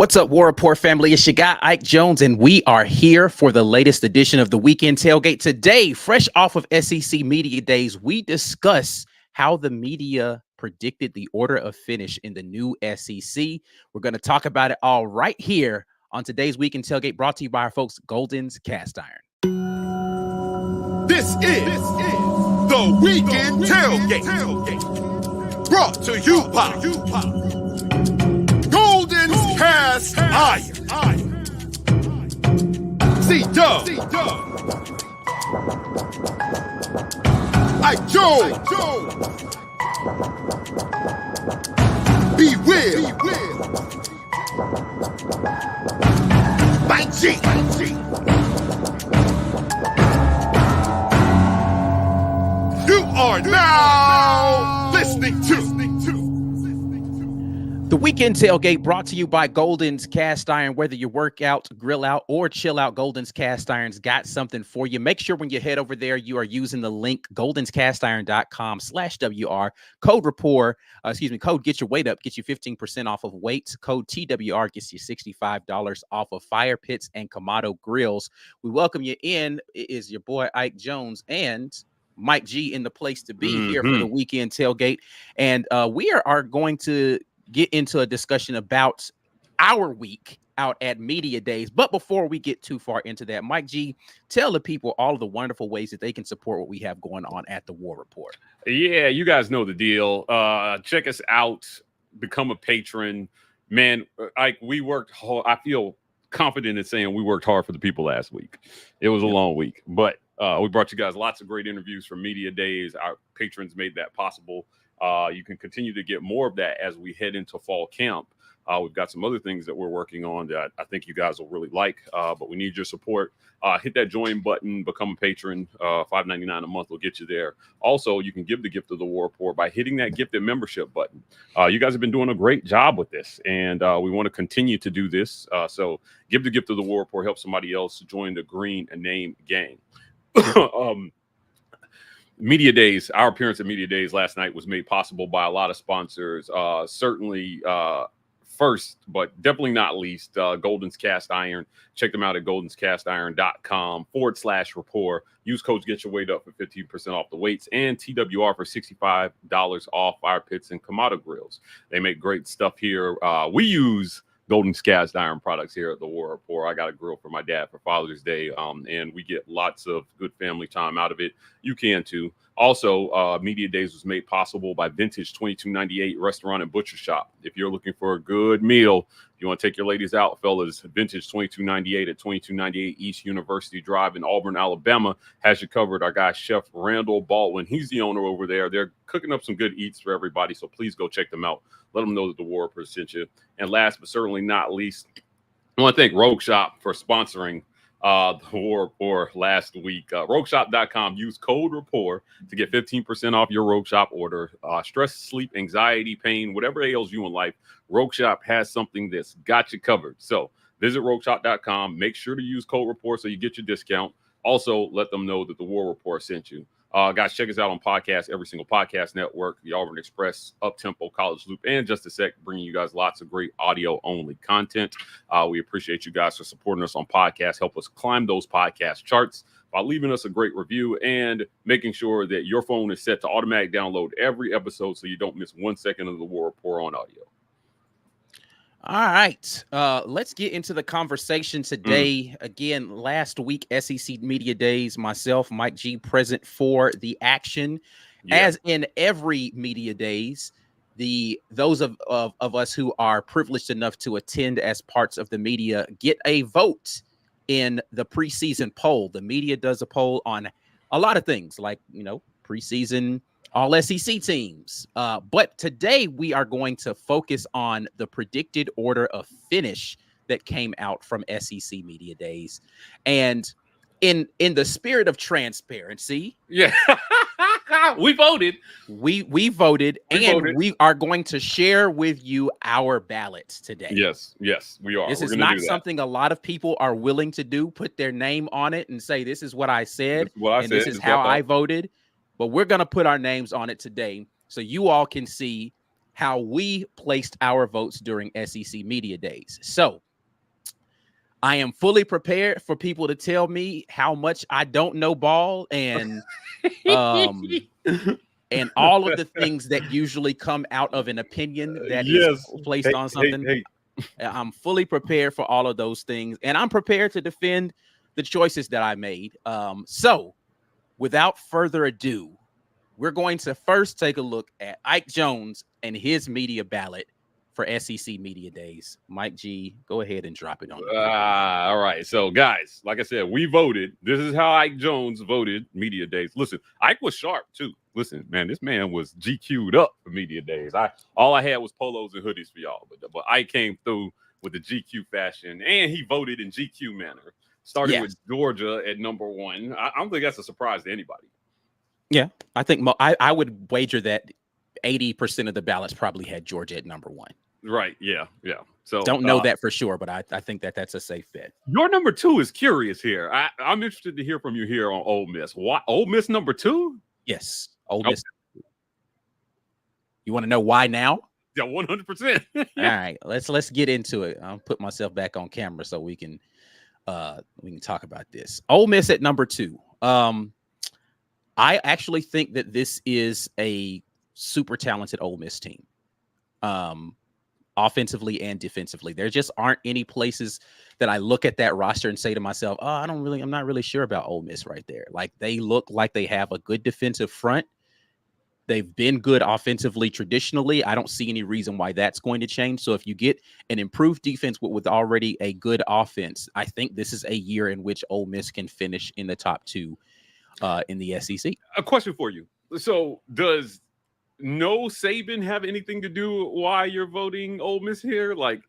What's up, War Report family? It's your guy, Ike Jones, and we are here for the latest edition of the Weekend Tailgate. Today, fresh off of SEC Media Days, we discuss how the media predicted the order of finish in the new SEC. We're going to talk about it all right here on today's Weekend Tailgate, brought to you by our folks, Golden's Cast Iron. This is the Weekend Tailgate, brought to you by Golden's Cast Iron. C-Dub, Ike Jones, Be Will, Mike G. You are now listening to The Weekend Tailgate, brought to you by Golden's Cast Iron. Whether you work out, grill out, or chill out, Golden's Cast Iron's got something for you. Make sure when you head over there, you are using the link goldenscastiron.com/WR. Code Get Your Weight Up gets you 15% off of weights. Code TWR gets you $65 off of fire pits and Kamado grills. We welcome you in. It is your boy Ike Jones and Mike G in the place to be here for the Weekend Tailgate. And we are going to get into a discussion about our week out at Media Days. But before we get too far into that, Mike G, tell the people all of the wonderful ways that they can support what we have going on at the War Report. Yeah, you guys know the deal. Check us out. Become a patron. Man, we worked hard. I feel confident in saying we worked hard for the people last week. It was a long week, but we brought you guys lots of great interviews from Media Days. Our patrons made that possible. You can continue to get more of that as we head into fall camp. We've got some other things that we're working on that I think you guys will really like, but we need your support. Hit that join button, become a patron. $5.99 a month will get you there. Also, you can give the gift of the War Report by hitting that gifted membership button. You guys have been doing a great job with this, and we want to continue to do this. So give the gift of the War Report, help somebody else join the Green Name Gang. Media Days, our appearance at Media Days last night was made possible by a lot of sponsors. Certainly first, but definitely not least, Golden's Cast Iron. Check them out at goldenscastiron.com/rapport. Use code Get Your Weight Up for 15% off the weights, and TWR for $65 off fire pits and Kamado grills. They make great stuff here. We use Golden's Cast Iron products here at the War Report. I got a grill for my dad for Father's Day, and we get lots of good family time out of it. You can too. Also, Media Days was made possible by Vintage 2298 Restaurant and Butcher Shop. If you're looking for a good meal, if you want to take your ladies out, fellas, Vintage 2298 at 2298 East University Drive in Auburn, Alabama, has you covered. Our guy, Chef Randall Baldwin, he's the owner over there. They're cooking up some good eats for everybody, so please go check them out. Let them know that the War Report sent you. And last but certainly not least, I want to thank Rogue Shop for sponsoring the War Report last week. RogueShop.com. Use code RAPPORT to get 15% off your Rogue Shop order. Stress, sleep, anxiety, pain, whatever ails you in life, Rogue Shop has something that's got you covered. So visit RogueShop.com. Make sure to use code RAPPORT so you get your discount. Also, let them know that the War Report sent you. Guys, check us out on podcasts, every single podcast network, the Auburn Express, Uptempo, College Loop, and Just a Sec, bringing you guys lots of great audio-only content. We appreciate you guys for supporting us on podcasts. Help us climb those podcast charts by leaving us a great review and making sure that your phone is set to automatic download every episode so you don't miss 1 second of the War Report on audio. All right, let's get into the conversation today. Again, last week, SEC Media Days, myself, Mike G, present for the action. Yeah. As in every Media Days, those of us who are privileged enough to attend as parts of the media get a vote in the preseason poll. The media does a poll on a lot of things, like, preseason all SEC teams. But today we are going to focus on the predicted order of finish that came out from SEC Media Days. And in the spirit of transparency, yeah, we voted. We voted, we are going to share with you our ballots today. Yes, we are. This is not something a lot of people are willing to do, put their name on it and say, this is what I said, this is how I voted. But we're going to put our names on it today so you all can see how we placed our votes during SEC Media Days. So I am fully prepared for people to tell me how much I don't know ball and all of the things that usually come out of an opinion that is Yes. placed on something. Hey. I'm fully prepared for all of those things, and I'm prepared to defend the choices that I made. So without further ado, we're going to first take a look at Ike Jones and his media ballot for SEC Media Days. Mike G, go ahead and drop it on. All right. So, guys, like I said, we voted. This is how Ike Jones voted Media Days. Listen, Ike was sharp, too. Listen, man, this man was GQ'd up for Media Days. All I had was polos and hoodies for y'all. But Ike came through with the GQ fashion, and he voted in GQ manner, starting with Georgia at number 1. I don't think that's a surprise to anybody. Yeah, I think I would wager that 80% of the ballots probably had Georgia at number 1. Right. Yeah. So don't know that for sure, but I think that's a safe bet. Your number 2 is curious here. I'm interested to hear from you here on Ole Miss. Why Ole Miss number 2? Yes, Ole Miss. Okay. You want to know why now? Yeah, 100%. All right, let's get into it. I'll put myself back on camera so we can talk about this. Ole Miss at number 2. I actually think that this is a super talented Ole Miss team, offensively and defensively. There just aren't any places that I look at that roster and say to myself, "Oh, I'm not really sure about Ole Miss right there." Like, they look like they have a good defensive front. They've been good offensively traditionally. I don't see any reason why that's going to change. So if you get an improved defense with already a good offense, I think this is a year in which Ole Miss can finish in the top 2 in the SEC. A question for you. So does no Saban have anything to do why you're voting Ole Miss here? Like,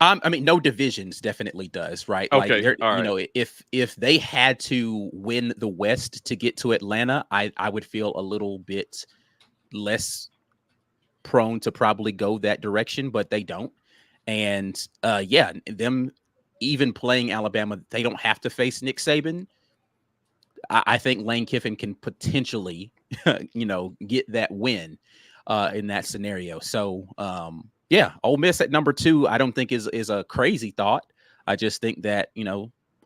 I mean, no divisions definitely does, right? Okay, like, all right. You know, if they had to win the West to get to Atlanta, I would feel a little bit less prone to probably go that direction, but they don't. And them even playing Alabama, they don't have to face Nick Saban. I think Lane Kiffin can potentially, get that win in that scenario. So, Ole Miss at number 2, I don't think is a crazy thought. I just think that,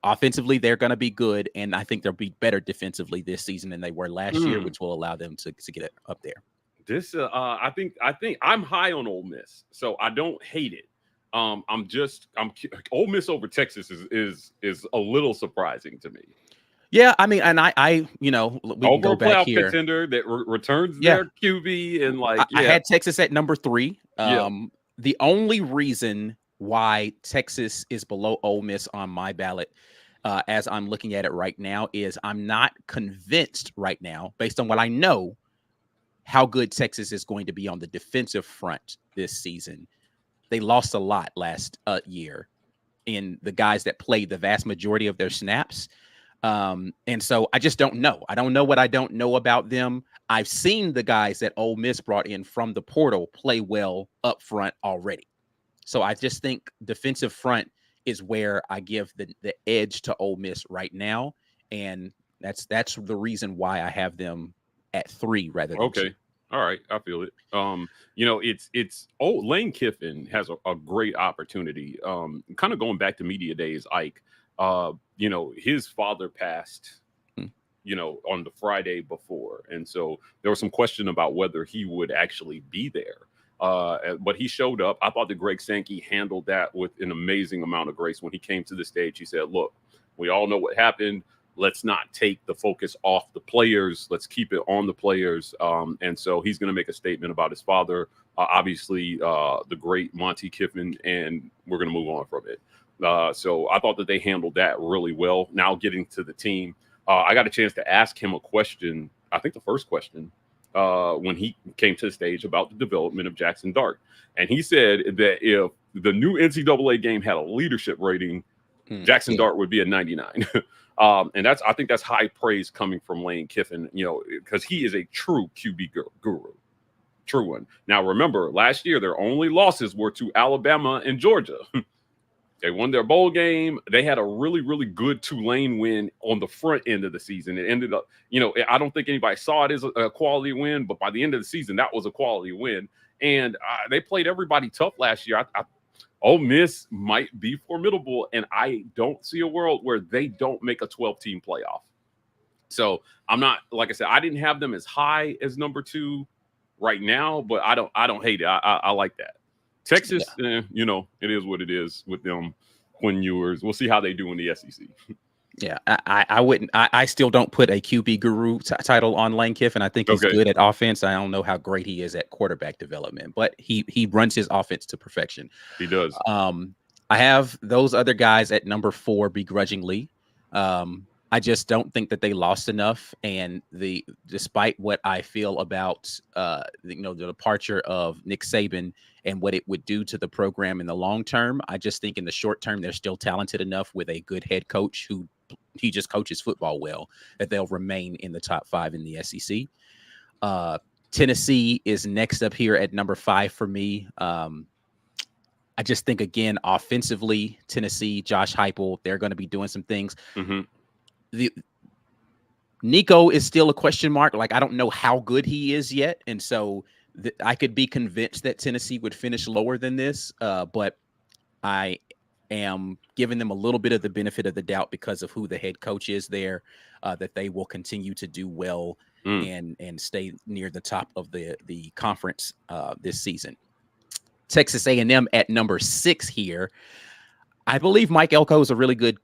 offensively, they're going to be good, and I think they'll be better defensively this season than they were last year, which will allow them to get it up there. This, I think I'm high on Ole Miss, so I don't hate it. I'm Ole Miss over Texas is a little surprising to me. Yeah, I mean, and I we can go back here. Contender that returns their QB, and I had Texas at number 3. The only reason why Texas is below Ole Miss on my ballot, as I'm looking at it right now, is I'm not convinced right now, based on what I know, how good Texas is going to be on the defensive front this season. They lost a lot last year in the guys that played the vast majority of their snaps. And so I just don't know. I don't know what I don't know about them. I've seen the guys that Ole Miss brought in from the portal play well up front already. So I just think defensive front is where I give the edge to Ole Miss right now. And that's the reason why I have them at 3 rather than 2. All right, I feel it. Lane Kiffin has a great opportunity. Kind of going back to Media Days, Ike. His father passed, on the Friday before. And so there was some question about whether he would actually be there. But he showed up. I thought that Greg Sankey handled that with an amazing amount of grace. When he came to the stage, he said, look, we all know what happened. Let's not take the focus off the players. Let's keep it on the players. And so he's going to make a statement about his father, obviously the great Monty Kiffin, and we're going to move on from it. So I thought that they handled that really well. Now getting to the team, I got a chance to ask him a question, I think the first question, when he came to the stage about the development of Jackson Dart. And he said that if the new NCAA game had a leadership rating, Jackson Dart would be a 99. And I think that's high praise coming from Lane Kiffin, because he is a true QB guru. True one. Now, remember, last year, their only losses were to Alabama and Georgia. They won their bowl game. They had a really, really good Tulane win on the front end of the season. It ended up, I don't think anybody saw it as a quality win, but by the end of the season, that was a quality win. and they played everybody tough last year. Ole Miss might be formidable, and I don't see a world where they don't make a 12-team playoff. So I'm not, like I said, I didn't have them as high as number 2 right now, but I don't hate it. I like that. Texas, you know, it is what it is with them. Quinn Ewers, we'll see how they do in the SEC. Yeah, I wouldn't. I still don't put a QB guru title on Lane Kiffin. I think he's good at offense. I don't know how great he is at quarterback development, but he runs his offense to perfection. He does. I have those other guys at number 4 begrudgingly. I just don't think that they lost enough, and despite what I feel about the departure of Nick Saban and what it would do to the program in the long term, I just think in the short term they're still talented enough with a good head coach who he just coaches football well that they'll remain in the top 5 in the SEC. Tennessee is next up here at number 5 for me. I just think, again, offensively, Tennessee, Josh Heupel, they're going to be doing some things. Nico is still a question mark. Like, I don't know how good he is yet. And so I could be convinced that Tennessee would finish lower than this. But I am giving them a little bit of the benefit of the doubt because of who the head coach is there, that they will continue to do well and stay near the top of the conference this season. Texas A&M at number 6 here. I believe Mike Elko is a really good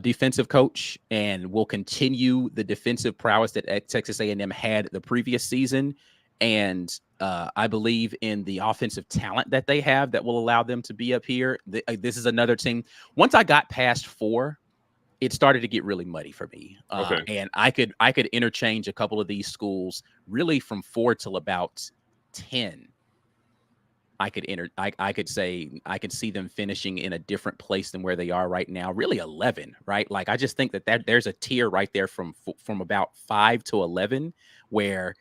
defensive coach and will continue the defensive prowess that Texas A&M had the previous season. And I believe in the offensive talent that they have that will allow them to be up here. This is another team. Once I got past 4, it started to get really muddy for me. And I could interchange a couple of these schools really from 4 till about 10. I could say I could see them finishing in a different place than where they are right now. Really 11, right? Like, I just think that there's a tier right there from about 5 to 11 where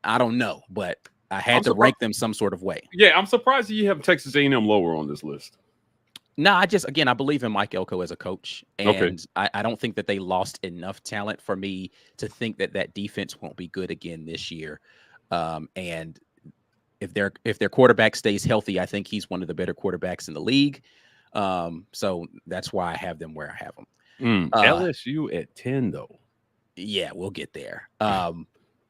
I don't know, but I had to rank them some sort of way. Yeah, I'm surprised you have Texas A&M lower on this list. No, I believe in Mike Elko as a coach, and I don't think that they lost enough talent for me to think that defense won't be good again this year. And if their quarterback stays healthy, I think he's one of the better quarterbacks in the league. So that's why I have them where I have them. LSU at 10, though. Yeah, we'll get there.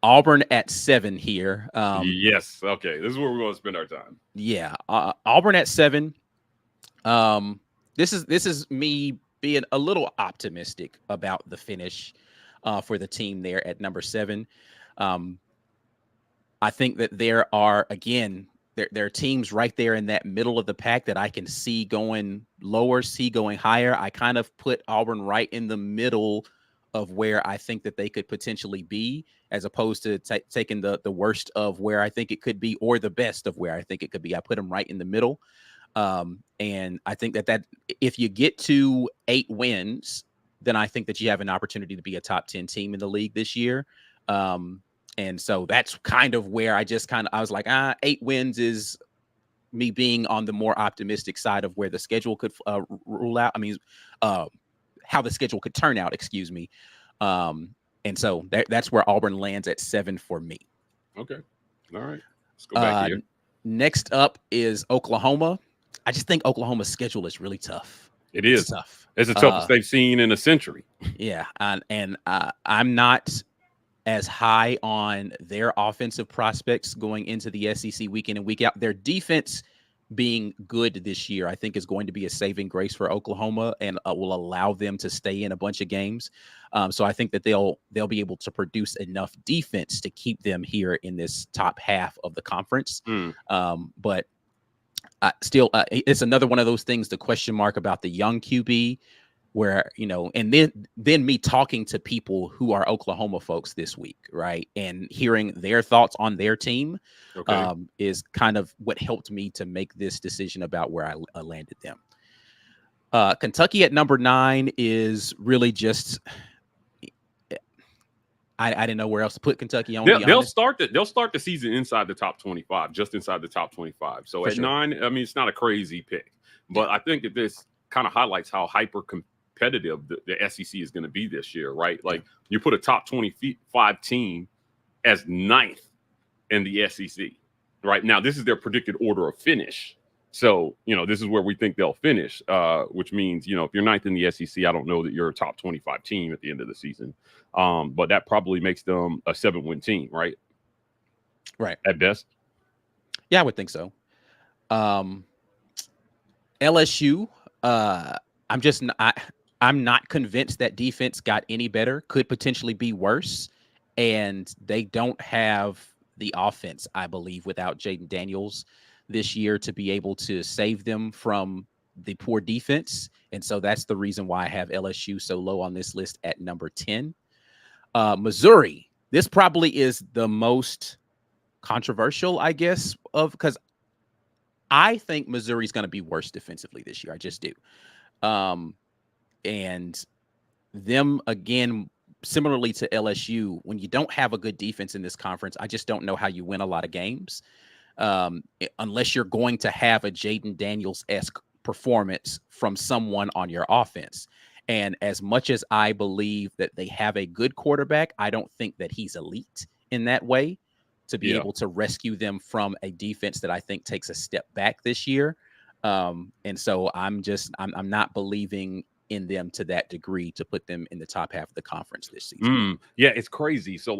Auburn at 7 here. Yes. Okay. This is where we're going to spend our time. Yeah. Auburn at 7. This is me being a little optimistic about the finish for the team there at number 7. I think that there are, again, there are teams right there in that middle of the pack that I can see going lower, see going higher. I kind of put Auburn right in the middle of where I think that they could potentially be, as opposed to taking the worst of where I think it could be or the best of where I think it could be. I put them right in the middle. And I think that if you get to 8 wins, then I think that you have an opportunity to be a top 10 team in the league this year. And so that's kind of where I was like, 8 wins is me being on the more optimistic side of where the schedule could rule out. I mean, how the schedule could turn out, excuse me. And so that's where Auburn lands at 7 for me. Okay. All right. Let's go back here. Next up is Oklahoma. I just think Oklahoma's schedule is really tough. It is tough. It's the toughest they've seen in a century. Yeah. And I'm not as high on their offensive prospects going into the SEC week in and week out. Their defense being good this year, I think, is going to be a saving grace for Oklahoma and will allow them to stay in a bunch of games. So I think that they'll be able to produce enough defense to keep them here in this top half of the conference. But still, it's another one of those things, the question mark about the young QB, where, and then me talking to people who are Oklahoma folks this week, right, and hearing their thoughts on their team is kind of what helped me to make this decision about where I landed them. Kentucky at number 9 is really just I didn't know where else to put Kentucky on. They'll start the season inside the top 25, just inside the top 25. So at 9, I mean, it's not a crazy pick, but I think that this kind of highlights how hyper competitive the SEC is going to be this year, right? Like, you put a top 25 team as 9th in the SEC. Right now, this is their predicted order of finish. So, this is where we think they'll finish, which means, if you're ninth in the SEC, I don't know that you're a top 25 team at the end of the season. But that probably makes them a 7-win team, right? Right. At best. Yeah, I would think so. LSU, I'm not convinced that defense got any better, could potentially be worse. And they don't have the offense, I believe, without Jaden Daniels this year to be able to save them from the poor defense. And so that's the reason why I have LSU so low on this list at number 10. Missouri, this probably is the most controversial, I guess, because I think Missouri's going to be worse defensively this year. I just do. And them, again, similarly to LSU, when you don't have a good defense in this conference, I just don't know how you win a lot of games unless you're going to have a Jaden Daniels-esque performance from someone on your offense. And as much as I believe that they have a good quarterback, I don't think that he's elite in that way to be able to rescue them from a defense that I think takes a step back this year. And so I'm not believing in them to that degree to put them in the top half of the conference this season. Yeah, it's crazy. So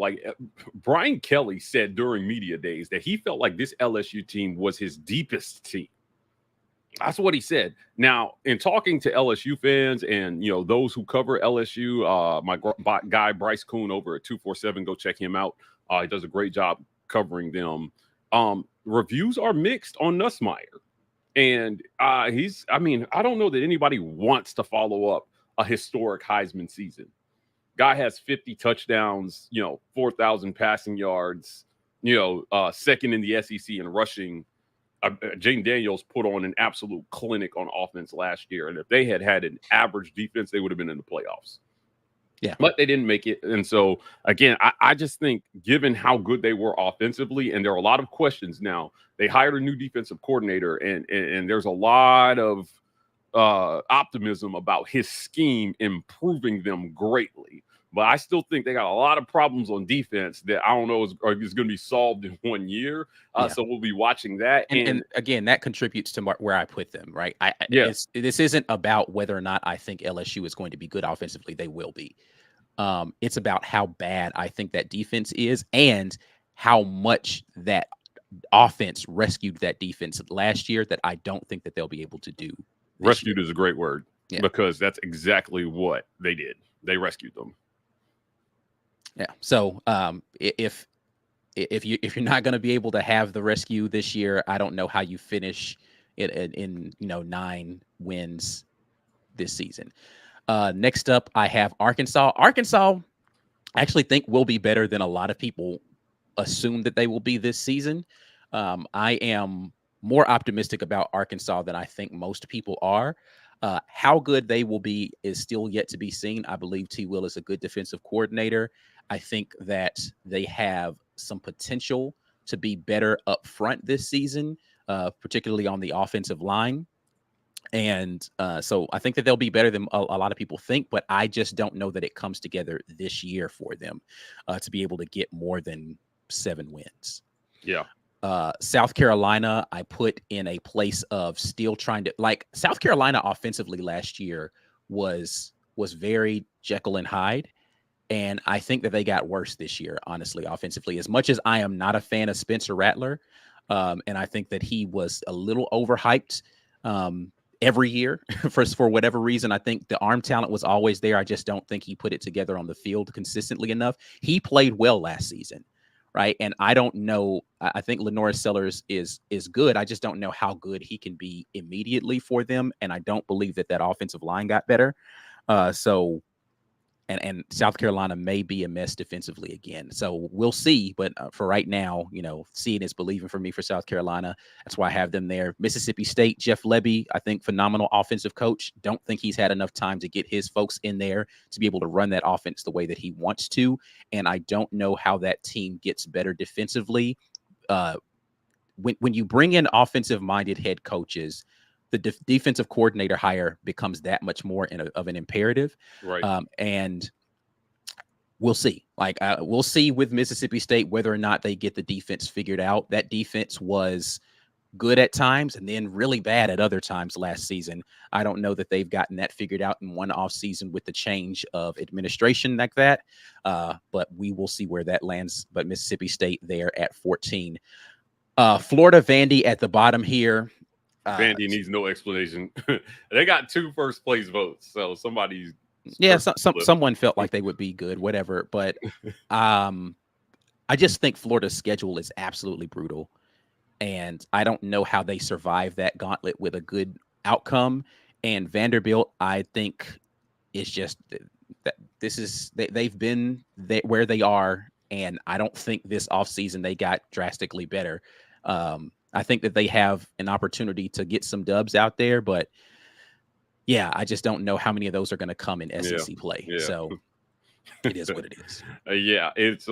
Brian Kelly said during media days that he felt like this LSU team was his deepest team. That's what he said. Now, in talking to LSU fans and, those who cover LSU, my guy Bryce Kuhn over at 247, go check him out. He does a great job covering them. Reviews are mixed on Nussmeier. And I don't know that anybody wants to follow up a historic Heisman season. Guy has 50 touchdowns, 4,000 passing yards, second in the SEC in rushing. Jaden Daniels put on an absolute clinic on offense last year. And if they had an average defense, they would have been in the playoffs. Yeah. But they didn't make it. And so, again, I just think given how good they were offensively, and there are a lot of questions now, they hired a new defensive coordinator, and there's a lot of optimism about his scheme improving them greatly. But I still think they got a lot of problems on defense that I don't know is going to be solved in 1 year. So we'll be watching that. And again, that contributes to where I put them, right? This isn't about whether or not I think LSU is going to be good offensively. They will be. It's about how bad I think that defense is and how much that offense rescued that defense last year that I don't think that they'll be able to do. Rescued is a great word because that's exactly what they did. They rescued them. Yeah. So if you're not going to be able to have the rescue this year, I don't know how you finish it in 9 wins this season. Next up, I have Arkansas. Arkansas, I actually think will be better than a lot of people assume that they will be this season. I am more optimistic about Arkansas than I think most people are. How good they will be is still yet to be seen. I believe T. Will is a good defensive coordinator. I think that they have some potential to be better up front this season, particularly on the offensive line. And so I think that they'll be better than a lot of people think, but I just don't know that it comes together this year for them to be able to get more than 7 wins. Yeah. South Carolina, I put in a place of still trying to South Carolina offensively last year was very Jekyll and Hyde. And I think that they got worse this year, honestly, offensively, as much as I am not a fan of Spencer Rattler. And I think that he was a little overhyped every year for whatever reason. I think the arm talent was always there. I just don't think he put it together on the field consistently enough. He played well last season. Right. And I don't know. I think Lenore Sellers is good. I just don't know how good he can be immediately for them. And I don't believe that offensive line got better. And South Carolina may be a mess defensively again. So we'll see. But for right now, seeing is believing for me for South Carolina. That's why I have them there. Mississippi State, Jeff Lebby, I think phenomenal offensive coach. Don't think he's had enough time to get his folks in there to be able to run that offense the way that he wants to. And I don't know how that team gets better defensively. When you bring in offensive-minded head coaches, the defensive coordinator hire becomes that much more of an imperative. Right. And we'll see. Like we'll see with Mississippi State whether or not they get the defense figured out. That defense was good at times and then really bad at other times last season. I don't know that they've gotten that figured out in one off season with the change of administration like that. But we will see where that lands. But Mississippi State there at 14. Florida, Vandy at the bottom here. Vandy needs no explanation. They got 2 first place votes, so somebody's someone felt like they would be good, whatever. But I just think Florida's schedule is absolutely brutal, and I don't know how they survive that gauntlet with a good outcome. And Vanderbilt, I think, is just that they've been where they are, and I don't think this offseason they got drastically better. I think that they have an opportunity to get some dubs out there, but yeah, I just don't know how many of those are going to come in SEC play. Yeah. So it is what it is. Yeah, it's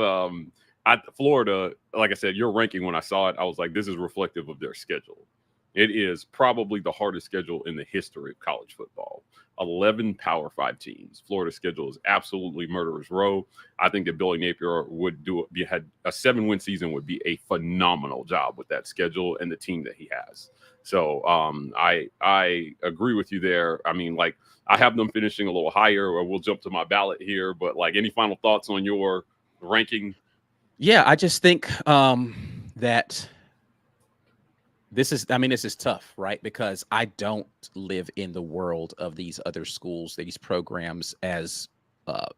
Florida, like I said, your ranking when I saw it, I was like, this is reflective of their schedule. It is probably the hardest schedule in the history of college football. 11 Power 5 teams. Florida's schedule is absolutely murderer's row. I think that Billy Napier would had a 7-win season would be a phenomenal job with that schedule and the team that he has. So I agree with you there. I mean, like, I have them finishing a little higher, or we'll jump to my ballot here. But like, any final thoughts on your ranking? Yeah, I just think that this is tough, right? Because I don't live in the world of these other schools, these programs as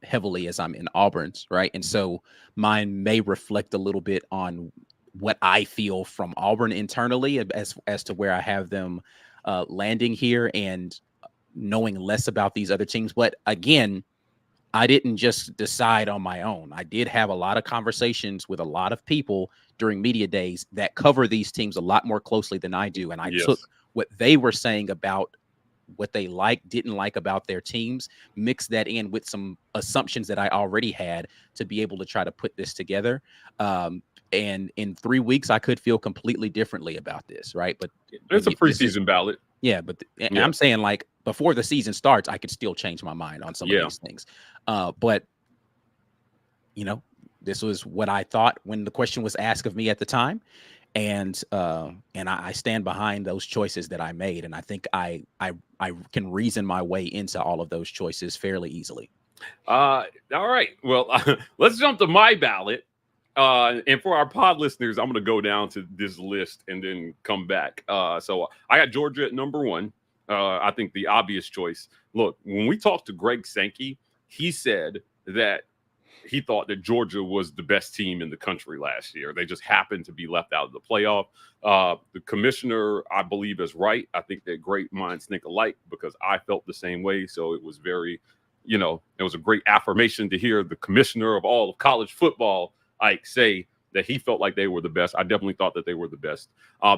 heavily as I'm in Auburn's, right? And so mine may reflect a little bit on what I feel from Auburn internally as to where I have them landing here and knowing less about these other teams. But again, I didn't just decide on my own. I did have a lot of conversations with a lot of people during media days that cover these teams a lot more closely than I do. And I took what they were saying about what they didn't like about their teams, mixed that in with some assumptions that I already had to be able to try to put this together. And in 3 weeks, I could feel completely differently about this, right? But it's a preseason ballot. Yeah, but I'm saying, like, before the season starts, I could still change my mind on some of these things. But, you know, this was what I thought when the question was asked of me at the time. And I stand behind those choices that I made. And I think I can reason my way into all of those choices fairly easily. All right. Well, let's jump to my ballot. And for our pod listeners, I'm going to go down to this list and then come back. So I got Georgia at number 1. I think the obvious choice. Look, when we talked to Greg Sankey, he said that he thought that Georgia was the best team in the country last year. They just happened to be left out of the playoff. The commissioner, I believe, is right. I think that great minds think alike, because I felt the same way. So it was very, it was a great affirmation to hear the commissioner of all of college football, Ike, say that he felt like they were the best. I definitely thought that they were the best.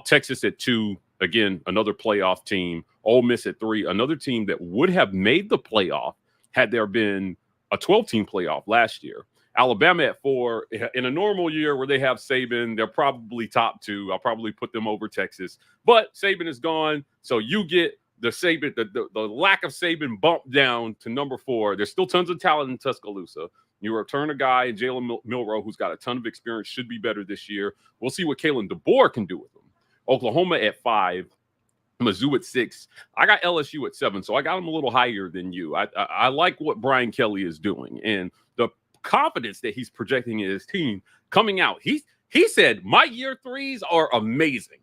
Texas at 2, again, another playoff team. Ole Miss at 3, another team that would have made the playoff had there been a 12-team playoff last year. Alabama at 4. In a normal year where they have Saban, they're probably top 2. I'll probably put them over Texas. But Saban is gone, so you get the Saban, the lack of Saban bumped down to number 4. There's still tons of talent in Tuscaloosa. You return a guy, Jalen Milroe, who's got a ton of experience, should be better this year. We'll see what Kalen DeBoer can do with them. Oklahoma at 5. Mizzou at 6. I got LSU at 7, so I got them a little higher than you. I like what Brian Kelly is doing and the confidence that he's projecting in his team coming out. He said, my year 3s are amazing.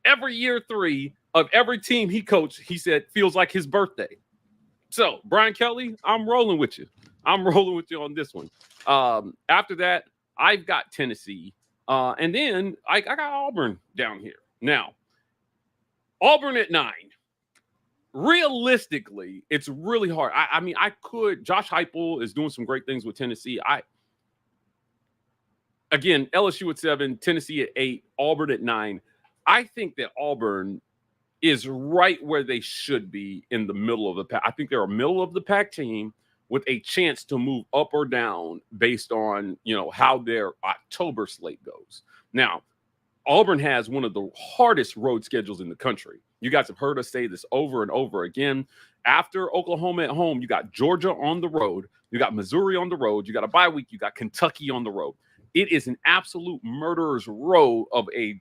Every year 3 of every team he coached, he said, feels like his birthday. So, Brian Kelly, I'm rolling with you. I'm rolling with you on this one. After that, I've got Tennessee. And then I got Auburn down here. Now, Auburn at 9. Realistically, it's really hard. I mean, Josh Heupel is doing some great things with Tennessee. Again, LSU at 7, Tennessee at 8, Auburn at 9. I think that Auburn is right where they should be in the middle of the pack. I think they're a middle of the pack team with a chance to move up or down based on, how their October slate goes. Now, Auburn has one of the hardest road schedules in the country. You guys have heard us say this over and over again. After Oklahoma at home, you got Georgia on the road. You got Missouri on the road. You got a bye week. You got Kentucky on the road. It is an absolute murderer's row of a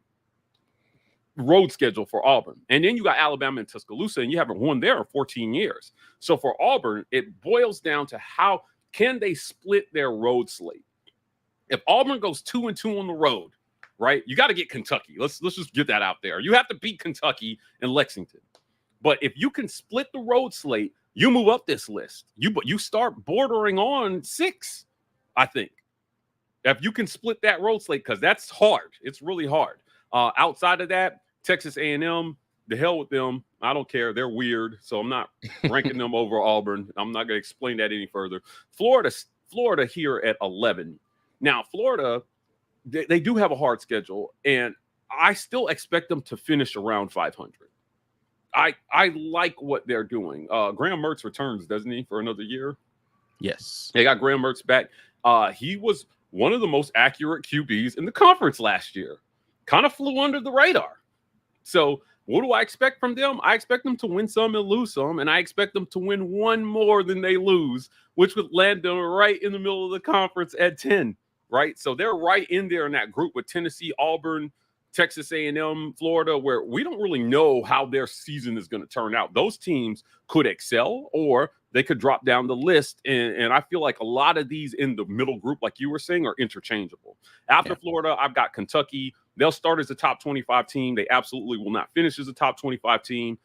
road schedule for Auburn. And then you got Alabama and Tuscaloosa, and you haven't won there in 14 years. So for Auburn, it boils down to how can they split their road slate. If Auburn goes 2-2 on the road, right, you got to get Kentucky. Let's just get that out there. You have to beat Kentucky and Lexington. But if you can split the road slate, you move up this list. You start bordering on 6, I think. If you can split that road slate, because that's hard. It's really hard. Outside of that, Texas A&M, the hell with them. I don't care. They're weird, so I'm not ranking them over Auburn. I'm not going to explain that any further. Florida here at 11. Now, Florida, they do have a hard schedule, and I still expect them to finish around 500. I like what they're doing. Graham Mertz returns, doesn't he, for another year? Yes. They got Graham Mertz back. He was one of the most accurate QBs in the conference last year. Kind of flew under the radar. So what do I expect from them? I expect them to win some and lose some, and I expect them to win one more than they lose, which would land them right in the middle of the conference at 10, right? So they're right in there in that group with Tennessee, Auburn, Texas A&M, Florida, where we don't really know how their season is going to turn out. Those teams could excel or they could drop down the list. And I feel like a lot of these in the middle group, like you were saying, are interchangeable. After Florida, I've got Kentucky. They'll start as a top 25 team. They absolutely will not finish as a top 25 team.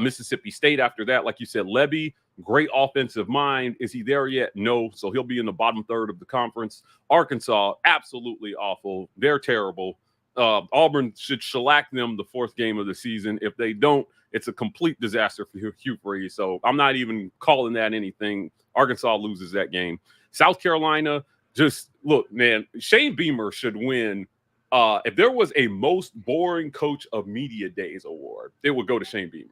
Mississippi State after that, like you said, Levy, great offensive mind. Is he there yet? No. So he'll be in the bottom third of the conference. Arkansas, absolutely awful. They're terrible. Auburn should shellac them the 4th game of the season. If they don't, it's a complete disaster for Hugh Freeze. So I'm not even calling that anything. Arkansas loses that game. South Carolina, just look, man, Shane Beamer should win. If there was a most boring coach of media days award, it would go to Shane Beamer.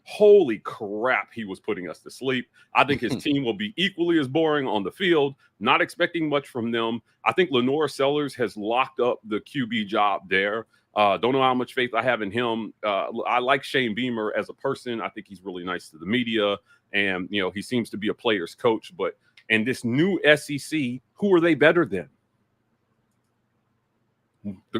Holy crap, he was putting us to sleep. I think his team will be equally as boring on the field. Not expecting much from them. I think Lenore Sellers has locked up the QB job there. Don't know how much faith I have in him. I like Shane Beamer as a person. I think he's really nice to the media. And, you know, he seems to be a player's coach. But in this new SEC, who are they better than?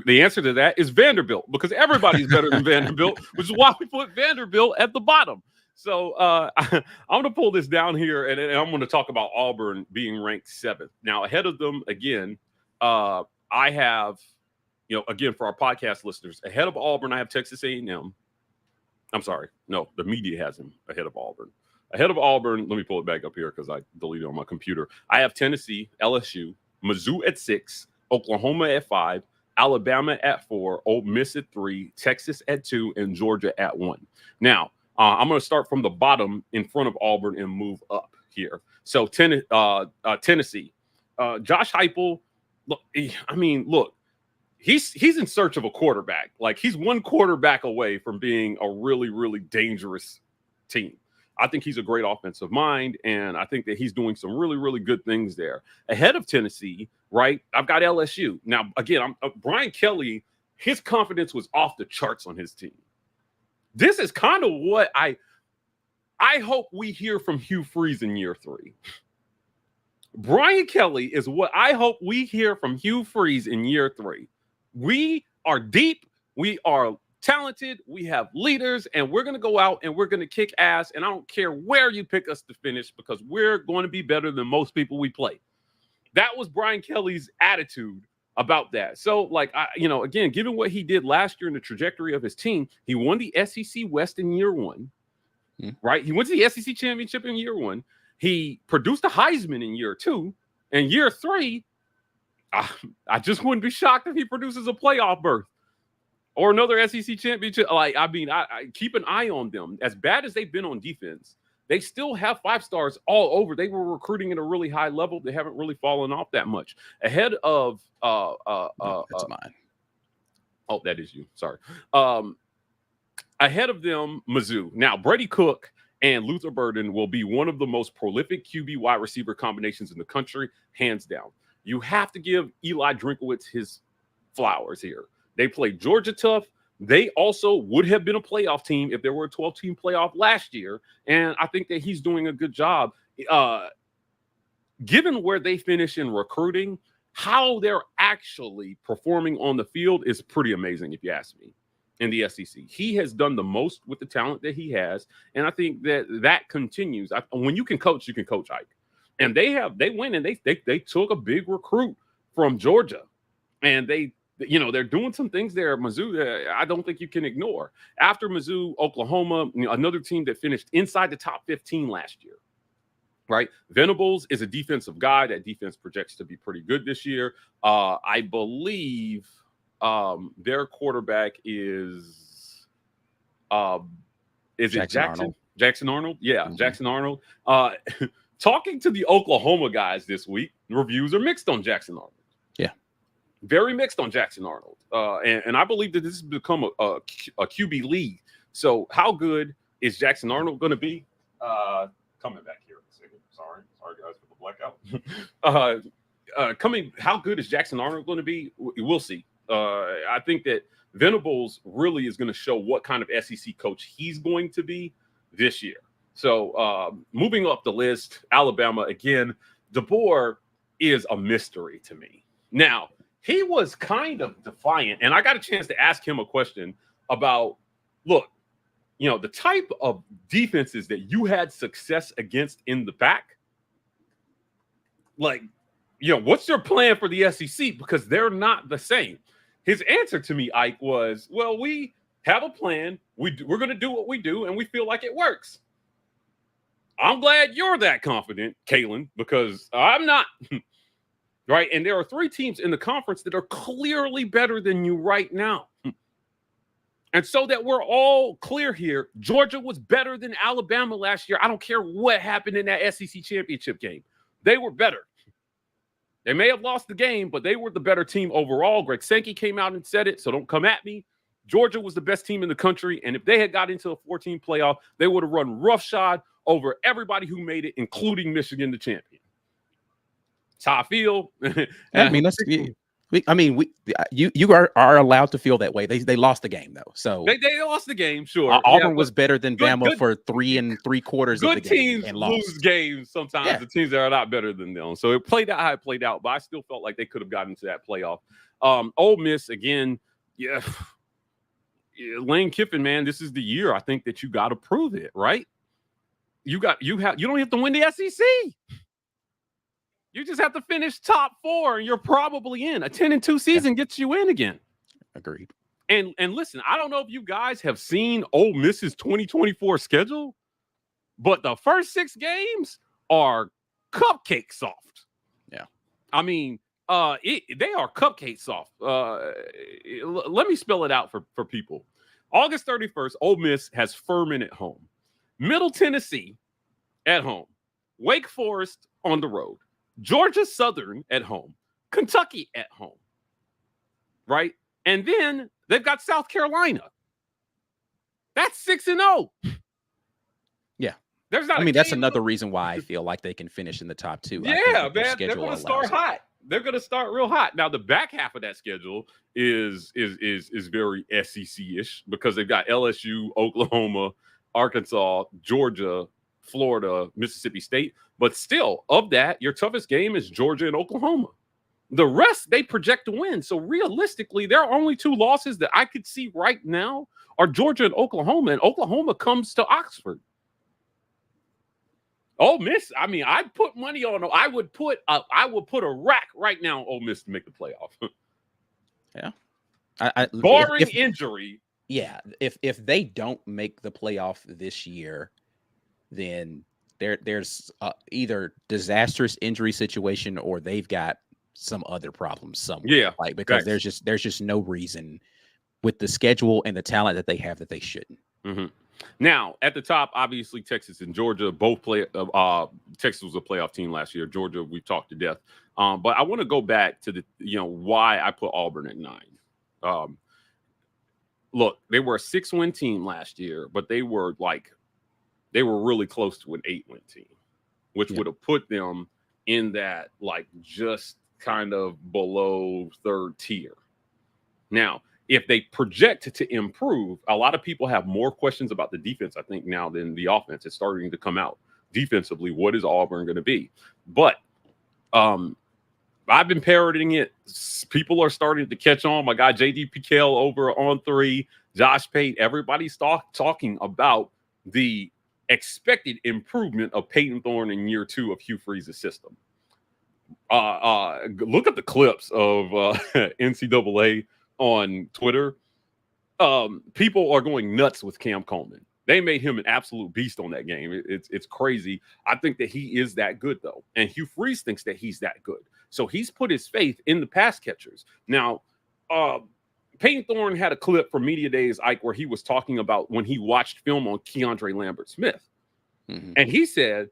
The answer to that is Vanderbilt, because everybody's better than Vanderbilt, which is why we put Vanderbilt at the bottom. So I'm going to pull this down here, and I'm going to talk about Auburn being ranked 7th. Now, ahead of them, again, I have, you know, again, for our podcast listeners, ahead of Auburn, I have Texas A&M. I'm sorry. No, the media has him ahead of Auburn. Ahead of Auburn, let me pull it back up here because I deleted it on my computer. I have Tennessee, LSU, Mizzou at 6, Oklahoma at 5, Alabama at 4, Ole Miss at 3, Texas at 2, and Georgia at 1. Now, I'm going to start from the bottom in front of Auburn and move up here. So Tennessee, Josh Heupel. Look, he's in search of a quarterback. Like, he's one quarterback away from being a really, really dangerous team. I think he's a great offensive mind, and I think that he's doing some really, really good things there. Ahead of Tennessee, right, I've got LSU. Now, again, Brian Kelly, his confidence was off the charts on his team. This is kind of what I hope we hear from Hugh Freeze in year 3. Brian Kelly is what I hope we hear from Hugh Freeze in year 3. We are deep. We are talented, we have leaders, and we're going to go out and we're going to kick ass, and I don't care where you pick us to finish because we're going to be better than most people we play. That was Brian Kelly's attitude about that. So, like, again, given what he did last year in the trajectory of his team, he won the SEC West in year 1, right? He went to the SEC championship in year 1. He produced a Heisman in year 2. And year 3, I just wouldn't be shocked if he produces a playoff berth or another SEC championship. I keep an eye on them. As bad as they've been on defense, they still have 5 stars all over. They were recruiting at a really high level. They haven't really fallen off that much. Ahead of that's mine. Oh, that is you. Sorry. Ahead of them, Mizzou. Now, Brady Cook and Luther Burden will be one of the most prolific QB wide receiver combinations in the country, hands down. You have to give Eli Drinkowitz his flowers here. They played Georgia tough. They also would have been a playoff team if there were a 12-team playoff last year. And I think that he's doing a good job. Given where they finish in recruiting, how they're actually performing on the field is pretty amazing, if you ask me, in the SEC. He has done the most with the talent that he has. And I think that continues. When you can coach, Ike. And they went and they took a big recruit from Georgia. And they're doing some things there at Mizzou that I don't think you can ignore. After Mizzou, Oklahoma, another team that finished inside the top 15 last year, right? Venables is a defensive guy. That defense projects to be pretty good this year. I believe their quarterback is it Jackson Arnold? Jackson Arnold? Yeah, mm-hmm. Jackson Arnold. Talking to the Oklahoma guys this week, reviews are mixed on Jackson Arnold. Very mixed on Jackson Arnold. And I believe that this has become a QB league. So how good is Jackson Arnold going to be? Coming back here in a second. Sorry guys for the blackout. How good is Jackson Arnold going to be? We'll see. I think that Venables really is going to show what kind of SEC coach he's going to be this year. So moving up the list, Alabama, again, DeBoer is a mystery to me. Now, he was kind of defiant, and I got a chance to ask him a question about, look, the type of defenses that you had success against in the back. Like, what's your plan for the SEC? Because they're not the same. His answer to me, Ike, was, well, we have a plan. We're going to do what we do, and we feel like it works. I'm glad you're that confident, Kalen, because I'm not. Right. And there are 3 teams in the conference that are clearly better than you right now. And so that we're all clear here, Georgia was better than Alabama last year. I don't care what happened in that SEC championship game. They were better. They may have lost the game, but they were the better team overall. Greg Sankey came out and said it, so don't come at me. Georgia was the best team in the country. And if they had got into a 14 playoff, they would have run roughshod over everybody who made it, including Michigan, the champion. How I feel. I mean, you are allowed to feel that way. They lost the game though, so they lost the game. Sure, Auburn was better than Bama for 3 3/4 of the game. Good teams lose games sometimes. Yeah. The teams that are not better than them. So it played out how it played out, but I still felt like they could have gotten into that playoff. Ole Miss again. Yeah, Lane Kiffin, man, this is the year I think that you got to prove it, right? You don't have to win the SEC. You just have to finish top 4, and you're probably in. A 10-2 season gets you in again. Agreed. And listen, I don't know if you guys have seen Ole Miss's 2024 schedule, but the first 6 games are cupcake soft. Yeah. I mean, they are cupcake soft. Let me spell it out for people. August 31st, Ole Miss has Furman at home. Middle Tennessee at home. Wake Forest on the road. Georgia Southern at home, Kentucky at home, right? And then they've got South Carolina. That's 6-0. Yeah. That's another reason why I feel like they can finish in the top 2. Yeah, man. They're going to start hot. They're going to start real hot. Now, the back half of that schedule is very SEC-ish because they've got LSU, Oklahoma, Arkansas, Georgia, Florida, Mississippi State. But still, of that, your toughest game is Georgia and Oklahoma. The rest, they project to win. So realistically, there are only 2 losses that I could see right now are Georgia and Oklahoma comes to Oxford. Ole Miss, I mean, I'd put money on them. I would put a rack right now on Ole Miss to make the playoff. Yeah. Barring injury. Yeah. If they don't make the playoff this year, then there's either disastrous injury situation or they've got some other problems somewhere. Yeah, because there's just no reason with the schedule and the talent that they have that they shouldn't. Mm-hmm. Now at the top, obviously Texas and Georgia both play. Texas was a playoff team last year. Georgia, we've talked to death. But I want to go back to the why I put Auburn at 9. Look, they were a 6-win team last year, but they were really close to an 8-win team, which would have put them in that just kind of below 3rd tier. Now, if they project to improve, a lot of people have more questions about the defense, I think, now than the offense. It's starting to come out defensively. What is Auburn going to be? But I've been parroting it. People are starting to catch on. My guy JD Piquel over on 3, Josh Pate, everybody's talking about the expected improvement of Peyton Thorne in year 2 of Hugh Freeze's system. Look at the clips of NCAA on Twitter. People are going nuts with Cam Coleman. They made him an absolute beast on that game. It's crazy. I think that he is that good, though. And Hugh Freeze thinks that he's that good. So he's put his faith in the pass catchers. Now, Peyton Thorne had a clip from Media Days, Ike, where he was talking about when he watched film on Keandre Lambert-Smith. Mm-hmm. And he said,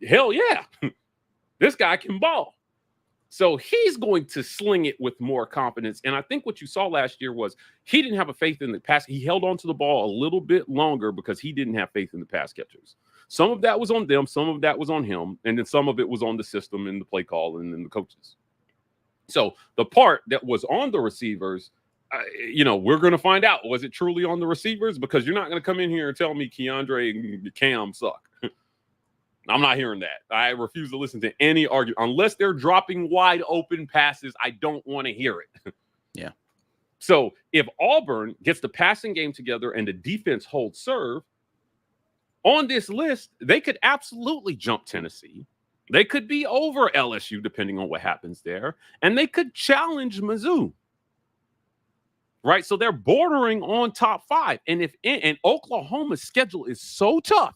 hell yeah, this guy can ball. So he's going to sling it with more confidence. And I think what you saw last year was he didn't have a faith in the pass. He held on to the ball a little bit longer because he didn't have faith in the pass catchers. Some of that was on them. Some of that was on him. And then some of it was on the system and the play call and then the coaches. So the part that was on the receivers, we're going to find out. Was it truly on the receivers? Because you're not going to come in here and tell me Keandre and Cam suck. I'm not hearing that. I refuse to listen to any argument. Unless they're dropping wide open passes, I don't want to hear it. Yeah. So if Auburn gets the passing game together and the defense holds serve, on this list, they could absolutely jump Tennessee. They could be over LSU, depending on what happens there. And they could challenge Mizzou. Right? So they're bordering on top 5. And Oklahoma's schedule is so tough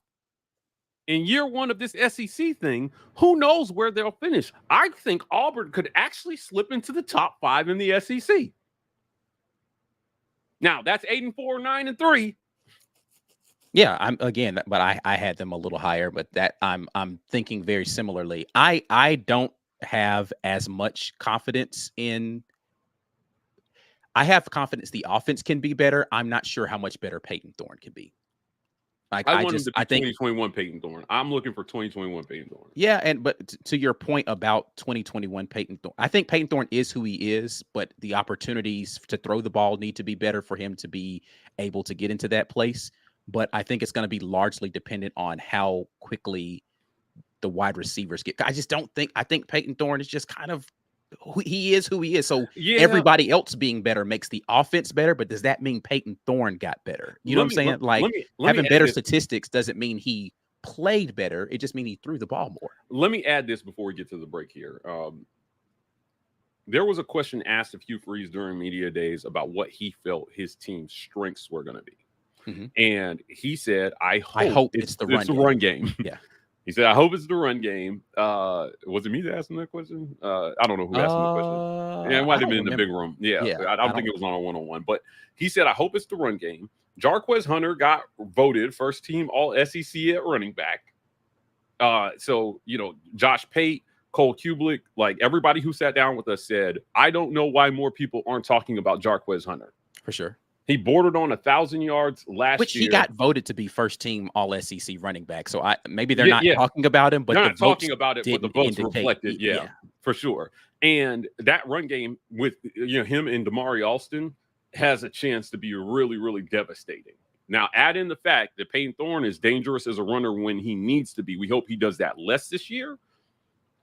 in year 1 of this SEC thing, who knows where they'll finish? I think Auburn could actually slip into the top 5 in the SEC. Now, that's 8-4, 9-3. Yeah, I had them a little higher, but that I'm thinking very similarly. I don't have as much confidence in. I have confidence the offense can be better. I'm not sure how much better Peyton Thorne can be. Like, I want him to be 2021 Peyton Thorne. I'm looking for 2021 Peyton Thorne. Yeah, but to your point about 2021 Peyton Thorne, I think Peyton Thorne is who he is, but the opportunities to throw the ball need to be better for him to be able to get into that place. But I think it's going to be largely dependent on how quickly the wide receivers get. I just don't think. I think Peyton Thorne is just kind of he is who he is. So everybody else being better makes the offense better. But does that mean Peyton Thorne got better? You know what I'm saying? Like having better statistics doesn't mean he played better. It just means he threw the ball more. Let me add this before we get to the break here. There was a question asked of Hugh Freeze during Media Days about what he felt his team's strengths were going to be. Mm-hmm. And he said, I hope it's the run game. Yeah. He said, I hope it's the run game. Was it me that asked him that question? I don't know who asked him the question. Yeah, it might have been in the big room. Yeah. I don't think it was on a one-on-one. But he said, I hope it's the run game. Jarquez Hunter got voted first team all SEC at running back. So, Josh Pate, Cole Kublik, like everybody who sat down with us said, I don't know why more people aren't talking about Jarquez Hunter. For sure. He bordered on 1,000 yards last year. Which he got voted to be first team all SEC running back. So maybe they're not talking about him, but they're not talking about it, but the votes reflected. Yeah, for sure. And that run game with him and Damari Alston has a chance to be really, really devastating. Now, add in the fact that Peyton Thorne is dangerous as a runner when he needs to be. We hope he does that less this year.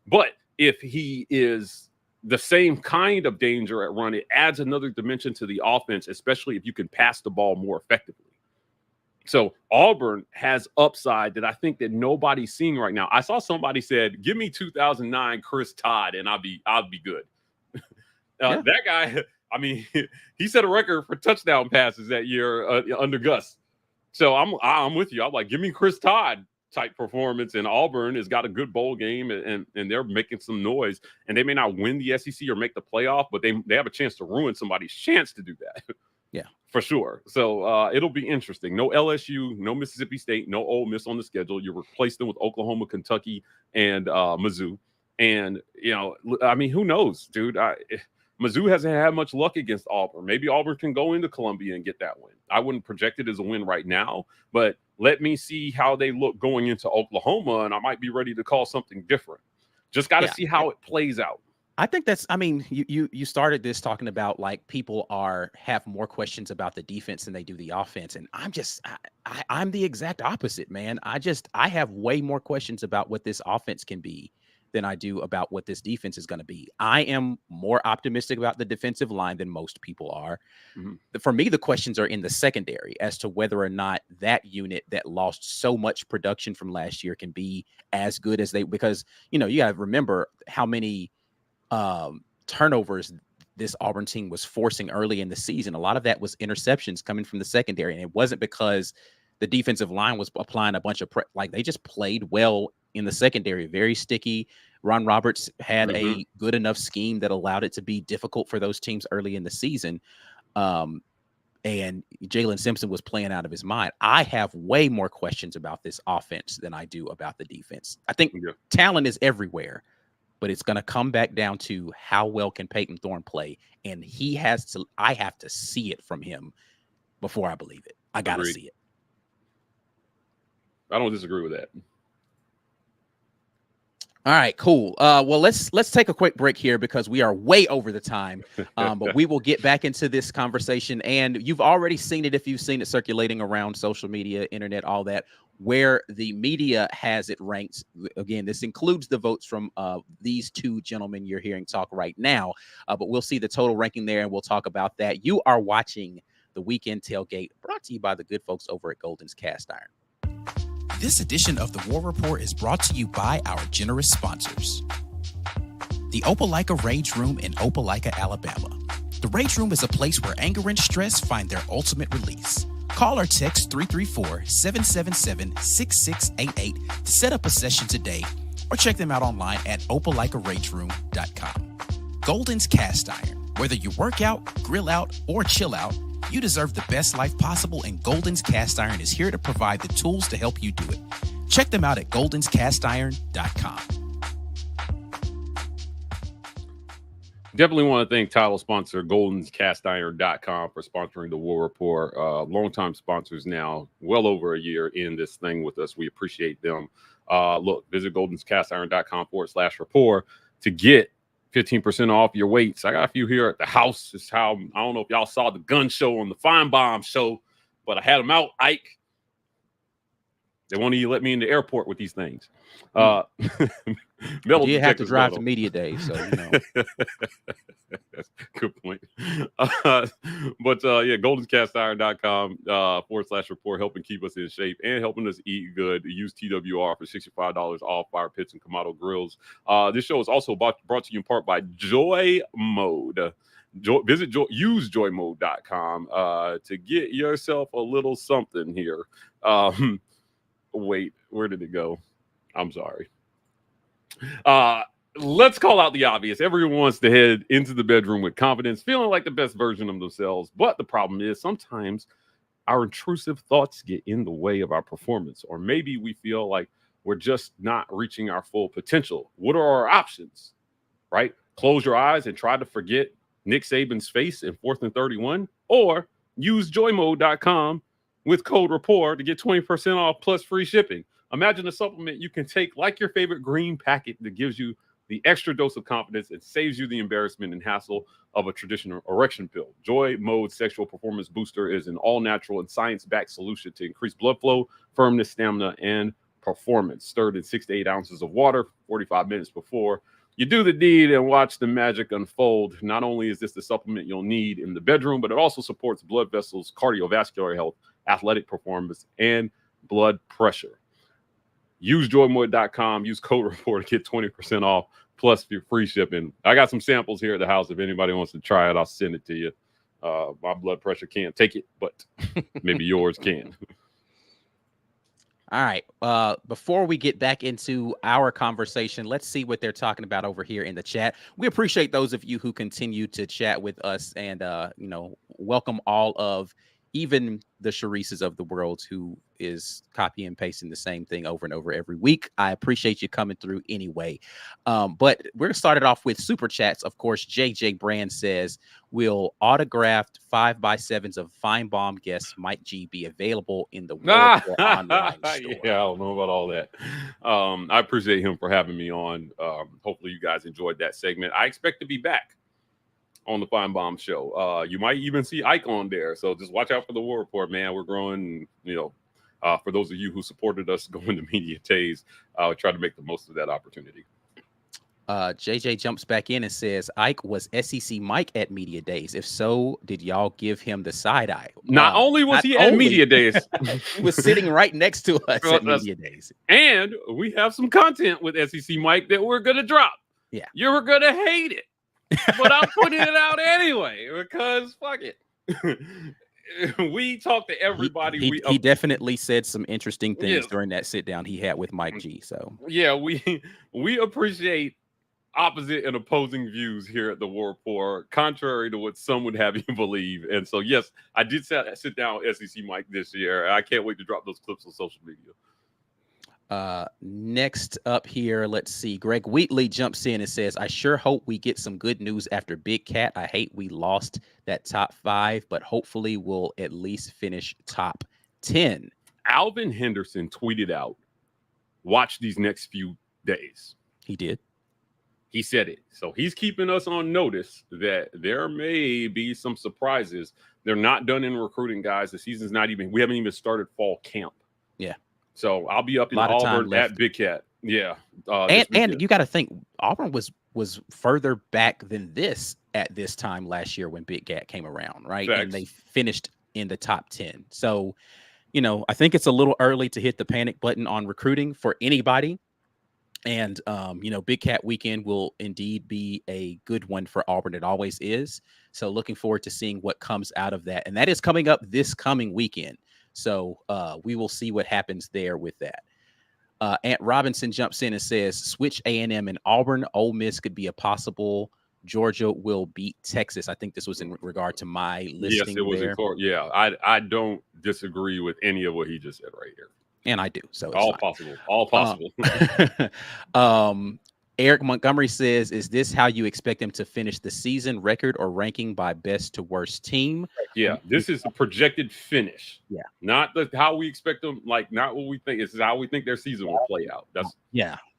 But if he is the same kind of danger at run, it adds another dimension to the offense, especially if you can pass the ball more effectively. So Auburn has upside that I think that nobody's seeing right now. I saw somebody said, give me 2009 Chris Todd and I'll be good. That guy, I mean, he set a record for touchdown passes that year under Gus. So I'm with you. I'm like, give me Chris Todd type performance, and Auburn has got a good bowl game and they're making some noise, and they may not win the SEC or make the playoff, but they have a chance to ruin somebody's chance to do that. Yeah, for sure. So it'll be interesting. No LSU, no Mississippi State, no Ole Miss on the schedule. You replace them with Oklahoma, Kentucky, and Mizzou. And I mean, who knows, dude? Mizzou hasn't had much luck against Auburn. Maybe Auburn can go into Columbia and get that win. I wouldn't project it as a win right now, but let me see how they look going into Oklahoma, and I might be ready to call something different. Just got to see how it plays out. I think that's, I mean, you started this talking about like people have more questions about the defense than they do the offense. And I'm the exact opposite, man. I have way more questions about what this offense can be than I do about what this defense is going to be. I am more optimistic about the defensive line than most people are. For me, the questions are in the secondary as to whether or not that unit that lost so much production from last year can be as good as because, you got to remember how many turnovers this Auburn team was forcing early in the season. A lot of that was interceptions coming from the secondary. And it wasn't because the defensive line was applying a bunch of they just played well in the secondary, very sticky. Ron Roberts had a good enough scheme that allowed it to be difficult for those teams early in the season. And Jalen Simpson was playing out of his mind. I have way more questions about this offense than I do about the defense. I think talent is everywhere, but it's going to come back down to how well can Peyton Thorne play. And I have to see it from him before I believe it. I got to see it. I don't disagree with that. All right, cool. Well, let's take a quick break here because we are way over the time. But we will get back into this conversation. And you've already seen it if you've seen it circulating around social media, internet, all that, where the media has it ranked. Again, this includes the votes from these two gentlemen you're hearing talk right now. But we'll see the total ranking there, and we'll talk about that. You are watching the Weekend Tailgate, brought to you by the good folks over at Golden's Cast Iron. This edition of the War Report is brought to you by our generous sponsors. The Opelika Rage Room in Opelika, Alabama. The Rage Room is a place where anger and stress find their ultimate release. Call or text 334-777-6688 to set up a session today, or check them out online at opelikaRageroom.com. Golden's Cast Iron. Whether you work out, grill out, or chill out, you deserve the best life possible, and Golden's Cast Iron is here to provide the tools to help you do it. Check them out at goldenscastiron.com. Definitely want to thank title sponsor goldenscastiron.com for sponsoring the War Report. Longtime sponsors now, well over a year in this thing with us. We appreciate them. Look, visit goldenscastiron.com/rapport to get 15% off your weights. I got a few here at the house. It's how, I don't know if y'all saw the gun show on the Fine Bomb show, but I had them out, Ike. They won't even let me in the airport with these things. You have to drive to media day, so you know. That's a good point. But goldenscastiron.com/report, helping keep us in shape and helping us eat good. Use TWR for $65 off fire pits and Kamado grills. This show is also brought to you in part by JOYMODE. Use JOYMODE.com to get yourself a little something here. Wait, where did it go? I'm sorry. Let's call out the obvious. Everyone wants to head into the bedroom with confidence, feeling like the best version of themselves. But the problem is sometimes our intrusive thoughts get in the way of our performance, or maybe we feel like we're just not reaching our full potential. What are our options, right? Close your eyes and try to forget Nick Saban's face in 4th and 31, or use joymode.com with code RAPPORT to get 20% off plus free shipping. Imagine a supplement you can take like your favorite green packet that gives you the extra dose of confidence and saves you the embarrassment and hassle of a traditional erection pill. Joy Mode Sexual Performance Booster is an all-natural and science-backed solution to increase blood flow, firmness, stamina, and performance. Stirred in 6 to 8 ounces of water 45 minutes before you do the deed and watch the magic unfold. Not only is this the supplement you'll need in the bedroom, but it also supports blood vessels, cardiovascular health, athletic performance, and blood pressure. Use joymode.com, use code RAPPORT to get 20% off plus your free shipping. I got some samples here at the house. If anybody wants to try it, I'll send it to you. My blood pressure can't take it, but maybe yours can. All right. Before we get back into our conversation, let's see what they're talking about over here in the chat. We appreciate those of you who continue to chat with us, and welcome all of even the Sharices of the world who is copy and pasting the same thing over and over every week. I appreciate you coming through anyway. But we're going to start it off with super chats. Of course, JJ Brand says, will autographed 5x7s of Feinbaum guest Mike G be available in the World War online store? Yeah, I don't know about all that. I appreciate him for having me on. Hopefully you guys enjoyed that segment. I expect to be back on the Feinbaum show. You might even see Ike on there. So just watch out for the War Report, man. We're growing, for those of you who supported us going to Media Days, try to make the most of that opportunity. JJ jumps back in and says, Ike was SEC Mike at Media Days. If so, did y'all give him the side eye? Not only was he at Media Days, he was sitting right next to us at Media Days. And we have some content with SEC Mike that we're going to drop. Yeah. You're going to hate it. But I'm putting it out anyway because fuck it. We talked to everybody. He definitely said some interesting things during that sit down he had with Mike G. So yeah, we appreciate opposite and opposing views here at the War Report, contrary to what some would have you believe. And so yes, I did sit down with SEC Mike this year. I can't wait to drop those clips on social media. Next up here, let's see. Greg Wheatley jumps in and says, I sure hope we get some good news after Big Cat. I hate we lost that top 5, but hopefully we'll at least finish top 10. Alvin Henderson tweeted out, watch these next few days. He did. He said it. So he's keeping us on notice that there may be some surprises. They're not done in recruiting, guys. The season's not even, we haven't even started fall camp. Yeah. So I'll be up in Auburn at Big Cat. Yeah. And you got to think Auburn was further back than this at this time last year when Big Cat came around, right? Facts. And they finished in the top 10. So, I think it's a little early to hit the panic button on recruiting for anybody. And, Big Cat weekend will indeed be a good one for Auburn. It always is. So looking forward to seeing what comes out of that. And that is coming up this coming weekend. So we will see what happens there with that. Ant Robinson jumps in and says, switch A&M and Auburn. Ole Miss could be a possible. Georgia will beat Texas. I think this was in regard to my listing. Yes, it was. Yeah, I don't disagree with any of what he just said right here. And I do. So all possible. All possible. Eric Montgomery says, is this how you expect them to finish the season, record or ranking by best to worst team? Yeah, this is a projected finish. Yeah. Not how we expect them, not what we think. It's how we think their season will play out. That's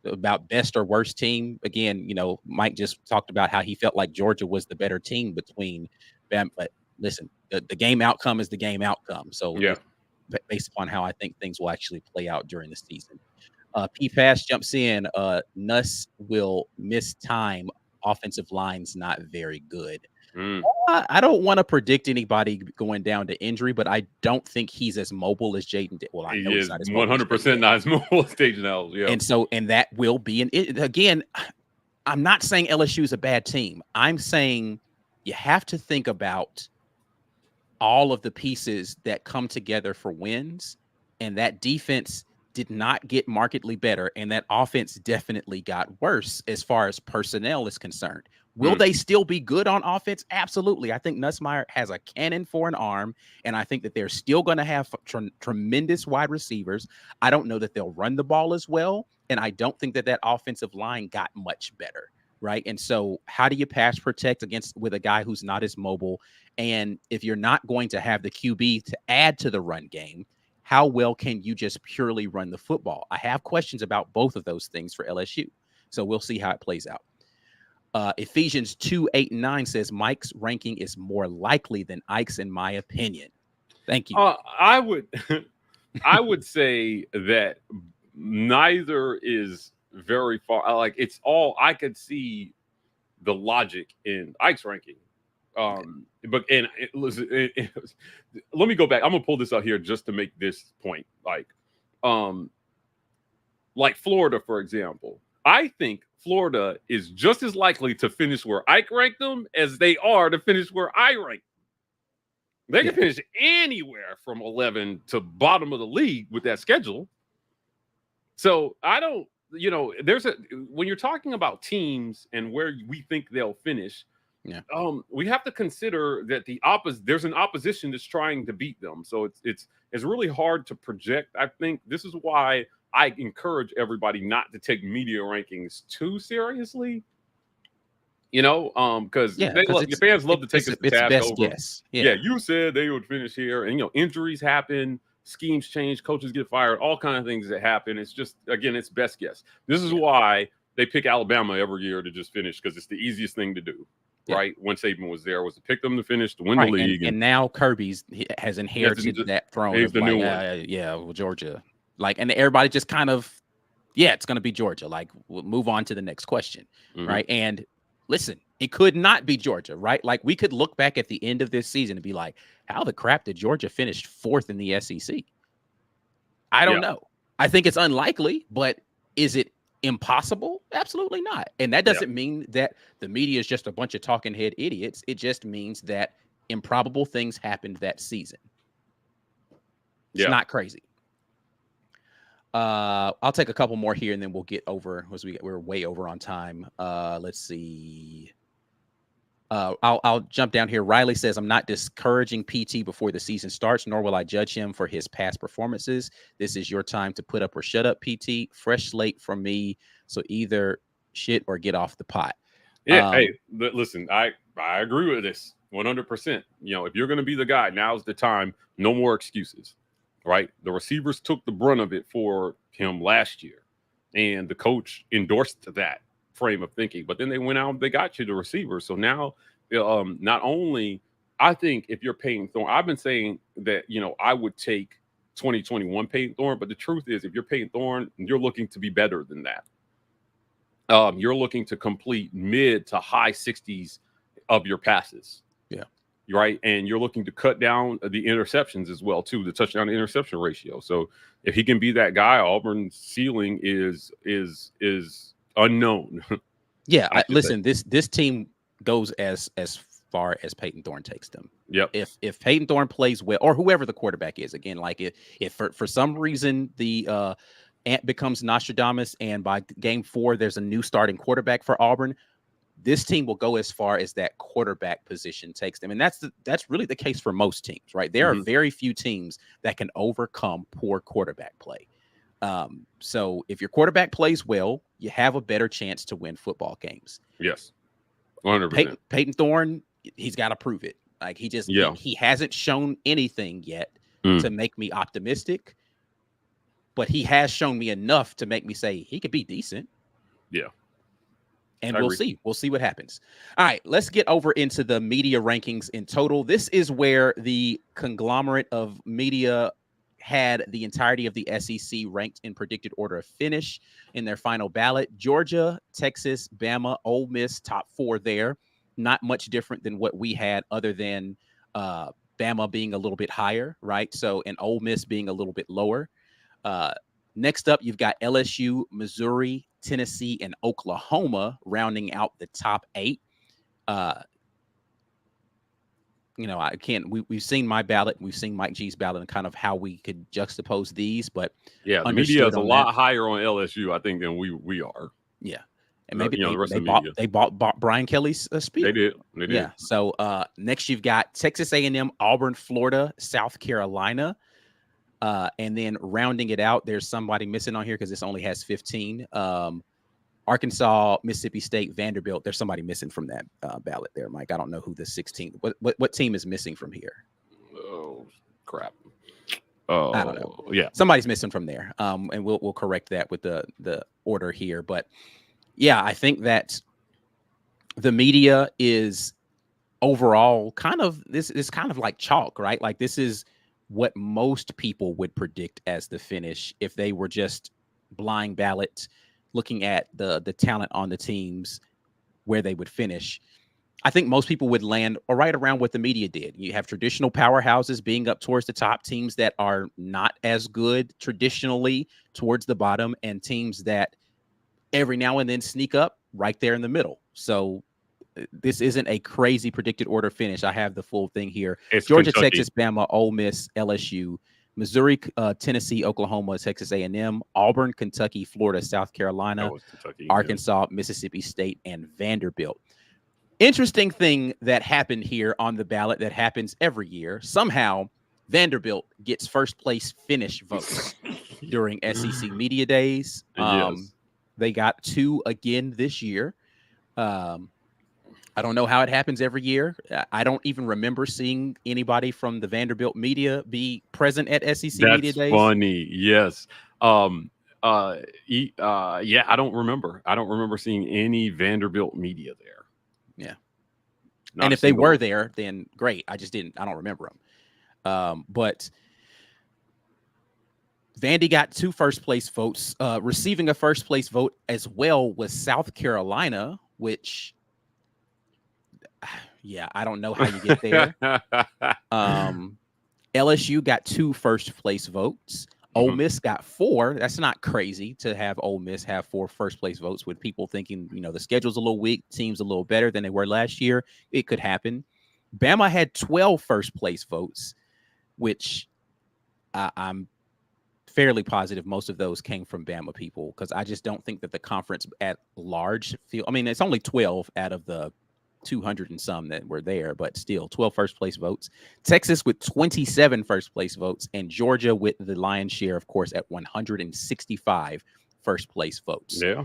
about best or worst team. Again, Mike just talked about how he felt like Georgia was the better team between them. But listen, the game outcome is the game outcome. So based upon how I think things will actually play out during the season. P-Pass jumps in. Nuss will miss time. Offensive line's not very good. I don't want to predict anybody going down to injury, but I don't think he's as mobile as Jaden. Well, I know he he's is not as 100% not as mobile as Jaden Ellis. Yeah. And that will be again. I'm not saying LSU is a bad team. I'm saying you have to think about all of the pieces that come together for wins, and that defense did not get markedly better, and that offense definitely got worse as far as personnel is concerned. Will they still be good on offense? Absolutely. I think Nussmeier has a cannon for an arm, and I think that they're still going to have tremendous wide receivers. I don't know that they'll run the ball as well, and I don't think that offensive line got much better, right? And so how do you pass protect with a guy who's not as mobile? And if you're not going to have the QB to add to the run game, how well can you just purely run the football? I have questions about both of those things for LSU. So we'll see how it plays out. Ephesians 2:8-9 says Mike's ranking is more likely than Ike's, in my opinion. Thank you. I would say that neither is very far. It's all, I could see the logic in Ike's ranking. Let me go back. I'm gonna pull this out here just to make this point. Like Florida, for example. I think Florida is just as likely to finish where Ike ranked them as they are to finish where I rank them. They can finish anywhere from 11 to bottom of the league with that schedule. So I don't, when you're talking about teams and where we think they'll finish, Yeah. We have to consider that there's an opposition that's trying to beat them. So it's really hard to project. I think this is why I encourage everybody not to take media rankings too seriously. Because your fans love to take us to it's task best over. guess. Yeah, you said they would finish here, and injuries happen, schemes change, coaches get fired, all kind of things that happen. It's just, again, it's best guess. This is why they pick Alabama every year to just finish, because it's the easiest thing to do. Yeah. Right, when Saban was there, was to pick them to finish to win the league, and now Kirby's has inherited that throne of well, Georgia, and everybody just kind of, it's going to be Georgia. We'll move on to the next question, right? And listen, it could not be Georgia, right? We could look back at the end of this season and be like, how the crap did Georgia finish 4th in the SEC? I don't know. I think it's unlikely, but is it impossible? Absolutely not. And that doesn't mean that the media is just a bunch of talking head idiots. It just means that improbable things happened that season. It's not crazy. I'll take a couple more here and then we'll get over, because we're way over on time. Let's see. I'll jump down here. Riley says, I'm not discouraging PT before the season starts, nor will I judge him for his past performances. This is your time to put up or shut up, PT. Fresh slate from me. So either shit or get off the pot. Yeah. Hey, listen, I agree with this 100%. If you're going to be the guy, now's the time. No more excuses, right? The receivers took the brunt of it for him last year, and the coach endorsed that frame of thinking, but then they went out and they got you the receiver. So now not only, I think if you're Peyton Thorne, I've been saying that I would take 2021 Peyton Thorne, but the truth is, if you're Peyton Thorne, you're looking to be better than that. You're looking to complete mid to high 60s of your passes, right? And you're looking to cut down the interceptions as well too, the touchdown to interception ratio. So if he can be that guy, Auburn's ceiling is unknown. Listen, this team goes as far as Peyton Thorne takes them. Yep. If Peyton Thorne plays well, or whoever the quarterback is, again, if for some reason the Ant becomes Nostradamus and by game 4 there's a new starting quarterback for Auburn, this team will go as far as that quarterback position takes them. And that's really the case for most teams, right? There are very few teams that can overcome poor quarterback play. So if your quarterback plays well, you have a better chance to win football games. Yes. 100%. Peyton Thorne, he's got to prove it. He hasn't shown anything yet to make me optimistic, but he has shown me enough to make me say he could be decent. Yeah. And we'll see. We'll see what happens. All right, let's get over into the media rankings in total. This is where the conglomerate of media had the entirety of the SEC ranked in predicted order of finish in their final ballot. Georgia, Texas, Bama, Ole Miss, top 4 there. Not much different than what we had, other than Bama being a little bit higher, right? So, and Ole Miss being a little bit lower. Next up, you've got LSU, Missouri, Tennessee, and Oklahoma rounding out the top 8. We've seen my ballot, we've seen Mike G's ballot, and kind of how we could juxtapose these, but the media is a lot higher on LSU, I think, than we are. Yeah. And maybe they bought Brian Kelly's speech. They did. Yeah. So next you've got Texas A&M, Auburn, Florida, South Carolina. And then rounding it out, there's somebody missing on here because this only has 15. Arkansas, Mississippi State, Vanderbilt. There's somebody missing from that ballot there, Mike. I don't know who the 16th. What team is missing from here? Oh crap! I don't know. Yeah, somebody's missing from there. And we'll correct that with the order here. But yeah, I think that the media is overall kind of this is kind of like chalk, right? Like this is what most people would predict as the finish if they were just blind ballots looking at the talent on the teams where they would finish. I think most people would land right around what the media did. You have traditional powerhouses being up towards the top, teams that are not as good traditionally towards the bottom, and teams that every now and then sneak up right there in the middle. So this isn't a crazy predicted order finish. I have the full thing here. It's Georgia, Kentucky. Texas, Bama, Ole Miss, LSU, Missouri, Tennessee, Oklahoma, Texas A&M, Auburn, Kentucky, Florida, South Carolina, Arkansas, Mississippi State, and Vanderbilt. Interesting thing that happened here on the ballot that happens every year. Somehow, Vanderbilt gets first place finish votes during SEC Media Days. Yes. They got 2 again this year. I don't know how it happens every year. I don't even remember seeing anybody from the Vanderbilt media be present at SEC Media Days. That's funny. Yes. Yeah, I don't remember. I don't remember seeing any Vanderbilt media there. Yeah. Not And a if they single were one. there, then great. I don't remember them. But Vandy got 2 first place votes. Receiving a first place vote as well was South Carolina, which, yeah, I don't know how you get there. LSU got 2 first place votes. Ole Miss got 4. That's not crazy to have Ole Miss have 4 first place votes with people thinking, the schedule's a little weak, team's a little better than they were last year. It could happen. Bama had 12 first place votes, which I'm fairly positive most of those came from Bama people, because I just don't think that the conference at large it's only 12 out of the 200 and some that were there, but still 12 first place votes. Texas with 27 first place votes, and Georgia with the lion's share, of course, at 165 first place votes. Yeah.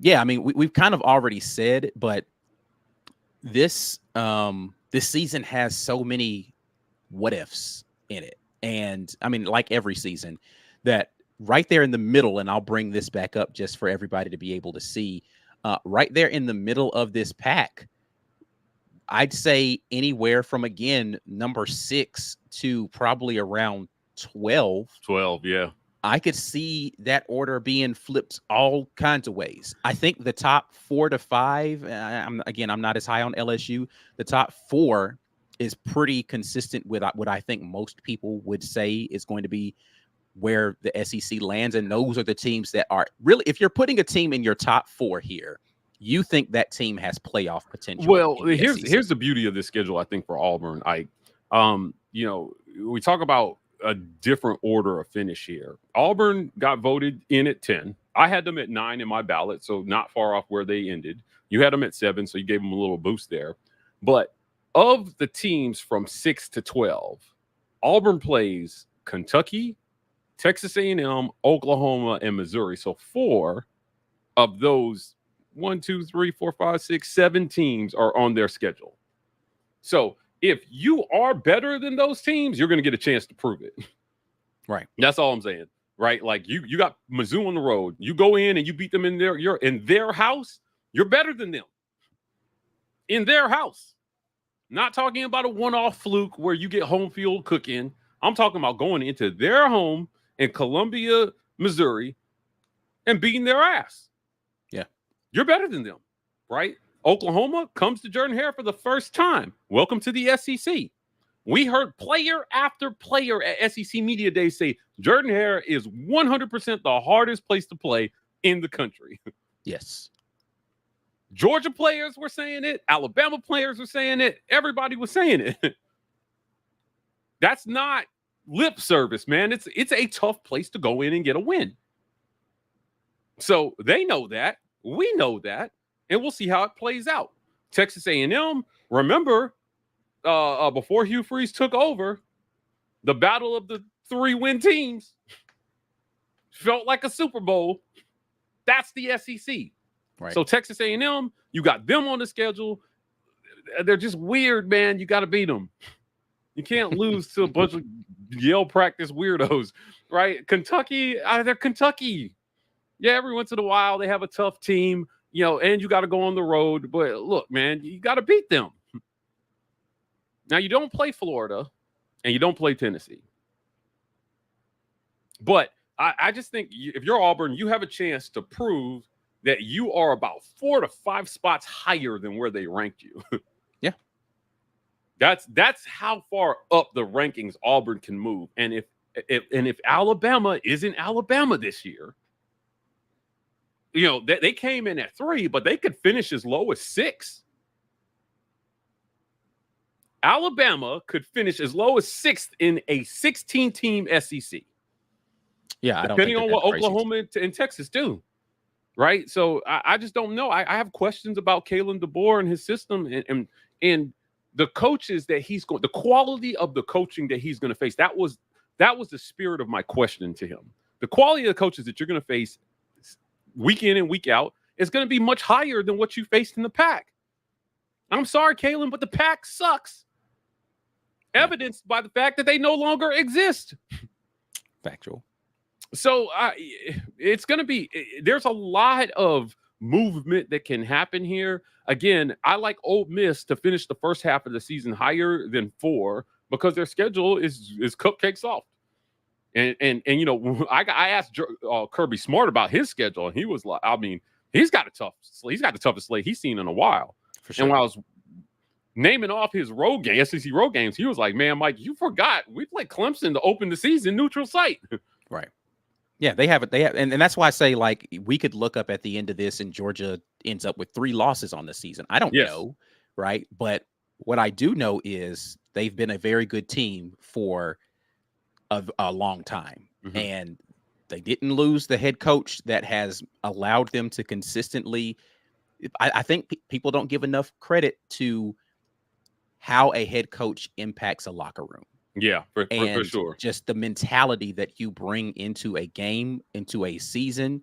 Yeah, we've kind of already said, but this season has so many what ifs in it. And like every season, that right there in the middle, and I'll bring this back up just for everybody to be able to see, right there in the middle of this pack, I'd say anywhere from, again, number 6 to probably around 12. 12, yeah. I could see that order being flipped all kinds of ways. I think the top 4 to 5, I'm not as high on LSU. The top 4 is pretty consistent with what I think most people would say is going to be where the SEC lands. And those are the teams that are really, if you're putting a team in your top 4 here, you think that team has playoff potential. Well, here's the beauty of this schedule, I think, for Auburn. We talk about a different order of finish here. Auburn got voted in at 10. I had them at 9 in my ballot, so not far off where they ended. You had them at 7, so you gave them a little boost there. But of the teams from 6 to 12, Auburn plays Kentucky, Texas A&M, Oklahoma, and Missouri. So 4 of those 1, 2, 3, 4, 5, 6, 7 teams are on their schedule. So if you are better than those teams, you're going to get a chance to prove it. Right. That's all I'm saying. Right. Like you got Mizzou on the road. You go in and you beat them you're in their house. You're better than them in their house. Not talking about a one-off fluke where you get home field cooking. I'm talking about going into their home in Columbia, Missouri, and beating their ass. Yeah. You're better than them, right? Oklahoma comes to Jordan-Hare for the first time. Welcome to the SEC. We heard player after player at SEC Media Day say Jordan-Hare is 100% the hardest place to play in the country. Yes. Georgia players were saying it. Alabama players were saying it. Everybody was saying it. That's not lip service, man. It's a tough place to go in and get a win. So they know that. We know that. And we'll see how it plays out. Texas A&M, remember, before Hugh Freeze took over, the battle of the 3-win teams felt like a Super Bowl. That's the SEC. Right. So Texas A&M, you got them on the schedule. They're just weird, man. You got to beat them. You can't lose to a bunch of Yale practice weirdos, right? Kentucky, they're Kentucky. Yeah, every once in a while they have a tough team, and you got to go on the road. But look, man, you got to beat them. Now, you don't play Florida and you don't play Tennessee. But I just think if you're Auburn, you have a chance to prove that you are about 4 to 5 spots higher than where they ranked you. Yeah. That's how far up the rankings Auburn can move. And if Alabama isn't Alabama this year, they came in at 3, but they could finish as low as 6. Alabama could finish as low as 6th in a 16-team SEC. Yeah, depending on what Oklahoma and Texas do. right? So I just don't know. I have questions about Kalen DeBoer and his system and the coaches that he's going, the quality of the coaching that he's going to face. That was the spirit of my question to him. The quality of the coaches that you're going to face week in and week out is going to be much higher than what you faced in the Pac. I'm sorry, Kalen, but the Pac sucks. Evidenced by the fact that they no longer exist. Factual. So it's going to be, there's a lot of movement that can happen here. Again, I like Ole Miss to finish the first half of the season higher than 4 because their schedule is cupcake soft. And you know, I asked Kirby Smart about his schedule, and he was like, I mean, he's got the toughest slate he's seen in a while. For sure. And when I was naming off his SEC road games, he was like, man, Mike, you forgot we played Clemson to open the season neutral site. Right. Yeah, they have it. And that's why I say, like, we could look up at the end of this and Georgia ends up with 3 losses on the season. I don't know, right? But what I do know is they've been a very good team for a long time. Mm-hmm. And they didn't lose the head coach that has allowed them to consistently. I think people don't give enough credit to how a head coach impacts a locker room. Yeah, for sure. Just the mentality that you bring into a game, into a season.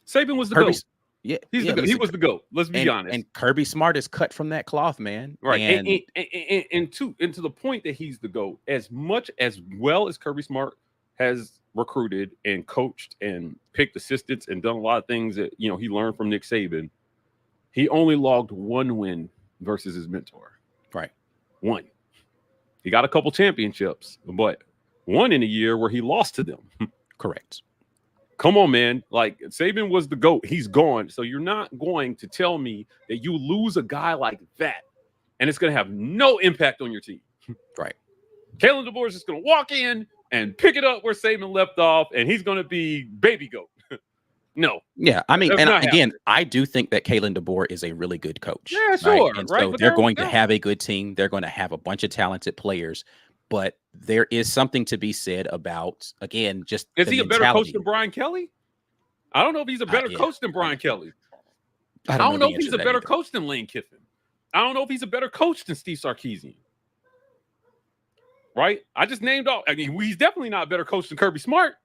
Saban was the GOAT. Yeah, he was the GOAT. Let's be honest. And Kirby Smart is cut from that cloth, man. Right. And to the point that he's the GOAT, as much as well as Kirby Smart has recruited and coached and picked assistants and done a lot of things that, you know, he learned from Nick Saban, he only logged 1 win versus his mentor. Right. 1. He got a couple championships, but 1 in a year where he lost to them. Correct. Come on, man. Like, Saban was the GOAT. He's gone. So you're not going to tell me that you lose a guy like that and it's going to have no impact on your team. Right. Kalen DeBoer is just going to walk in and pick it up where Saban left off, and he's going to be baby GOAT. No. Yeah, I mean, and again, I do think that Kalen DeBoer is a really good coach. Yeah, sure. Right? And so they're going to have a good team. They're going to have a bunch of talented players. But there is something to be said about, again, just is he a better coach than Brian Kelly? I don't know if he's a better coach than Brian Kelly. I don't know if he's a better coach than Lane Kiffin. I don't know if he's a better coach than Steve Sarkisian. Right? I just named all. I mean, he's definitely not a better coach than Kirby Smart.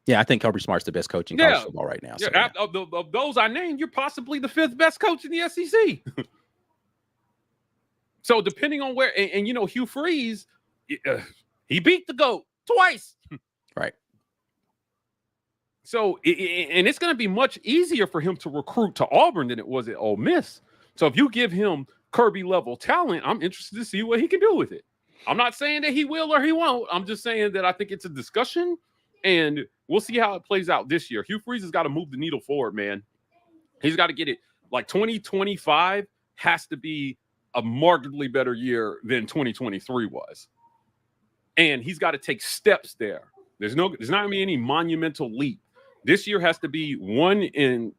Yeah, I think Kirby Smart's the best coach in college football right now. So, Of those I named, you're possibly the 5th best coach in the SEC. So depending on where, and you know, Hugh Freeze, he beat the GOAT twice. Right. So, and it's going to be much easier for him to recruit to Auburn than it was at Ole Miss. So if you give him Kirby level talent, I'm interested to see what he can do with it. I'm not saying that he will or he won't. I'm just saying that I think it's a discussion, and we'll see how it plays out this year. Hugh Freeze has got to move the needle forward, man. He's got to get it. Like 2025 has to be a markedly better year than 2023 was. And he's got to take steps there. There's not going to be any monumental leap. This year has to be one in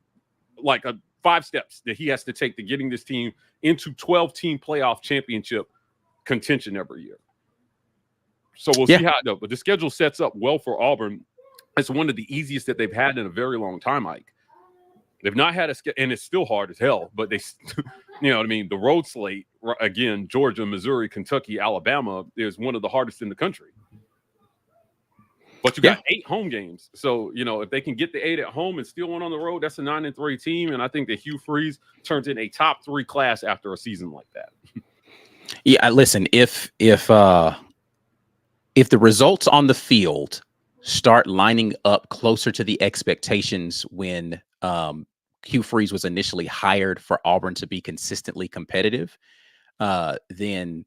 like 5 steps that he has to take to getting this team into 12-team playoff championship contention every year. So we'll see how it goes. But the schedule sets up well for Auburn. It's one of the easiest that they've had in a very long time, Ike. They've not had a schedule, and it's still hard as hell, but they, you know what I mean? The road slate, again, Georgia, Missouri, Kentucky, Alabama, is one of the hardest in the country. But you got 8 home games. So, you know, if they can get the 8 at home and steal 1 on the road, that's a 9-3 team. And I think that Hugh Freeze turns in a top 3 class after a season like that. Yeah, listen, if the results on the field start lining up closer to the expectations when Hugh Freeze was initially hired for Auburn to be consistently competitive, then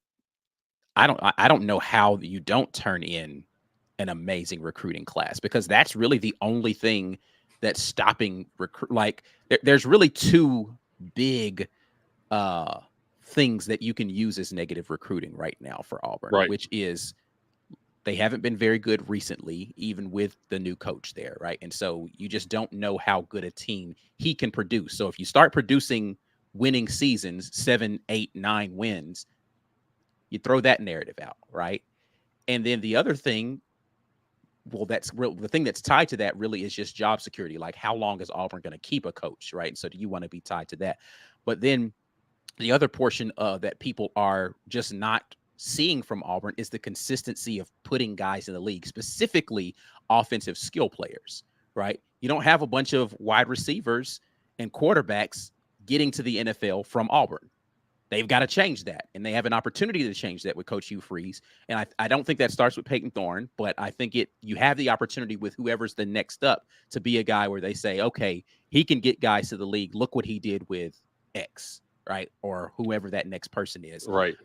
I don't know how you don't turn in an amazing recruiting class, because that's really the only thing that's stopping like there's really 2 big things that you can use as negative recruiting right now for Auburn, right, which is they haven't been very good recently, even with the new coach there, right? And so you just don't know how good a team he can produce. So if you start producing winning seasons, 7, 8, 9 wins, you throw that narrative out, right? And then the other thing, well, that's real. The thing that's tied to that really is just job security. Like, how long is Auburn going to keep a coach, right? And so, do you want to be tied to that? But then the other portion that people are just not seeing from Auburn is the consistency of putting guys in the league, specifically offensive skill players, right? You don't have a bunch of wide receivers and quarterbacks getting to the NFL from Auburn. They've got to change that, and they have an opportunity to change that with Coach Hugh Freeze. And I don't think that starts with Peyton Thorne, but I think you have the opportunity with whoever's the next up to be a guy where they say, okay, he can get guys to the league. Look what he did with X, right? Or whoever that next person is. Right.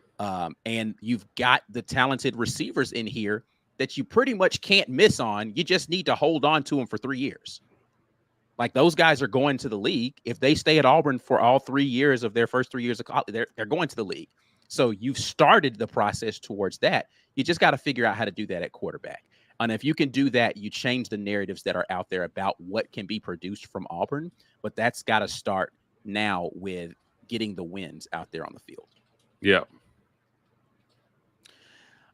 And you've got the talented receivers in here that you pretty much can't miss on. You just need to hold on to them for 3 years. Like, those guys are going to the league. If they stay at Auburn for all 3 years of their first 3 years of college, they're going to the league. So you've started the process towards that. You just got to figure out how to do that at quarterback. And if you can do that, you change the narratives that are out there about what can be produced from Auburn. But that's got to start now with getting the wins out there on the field. Yeah.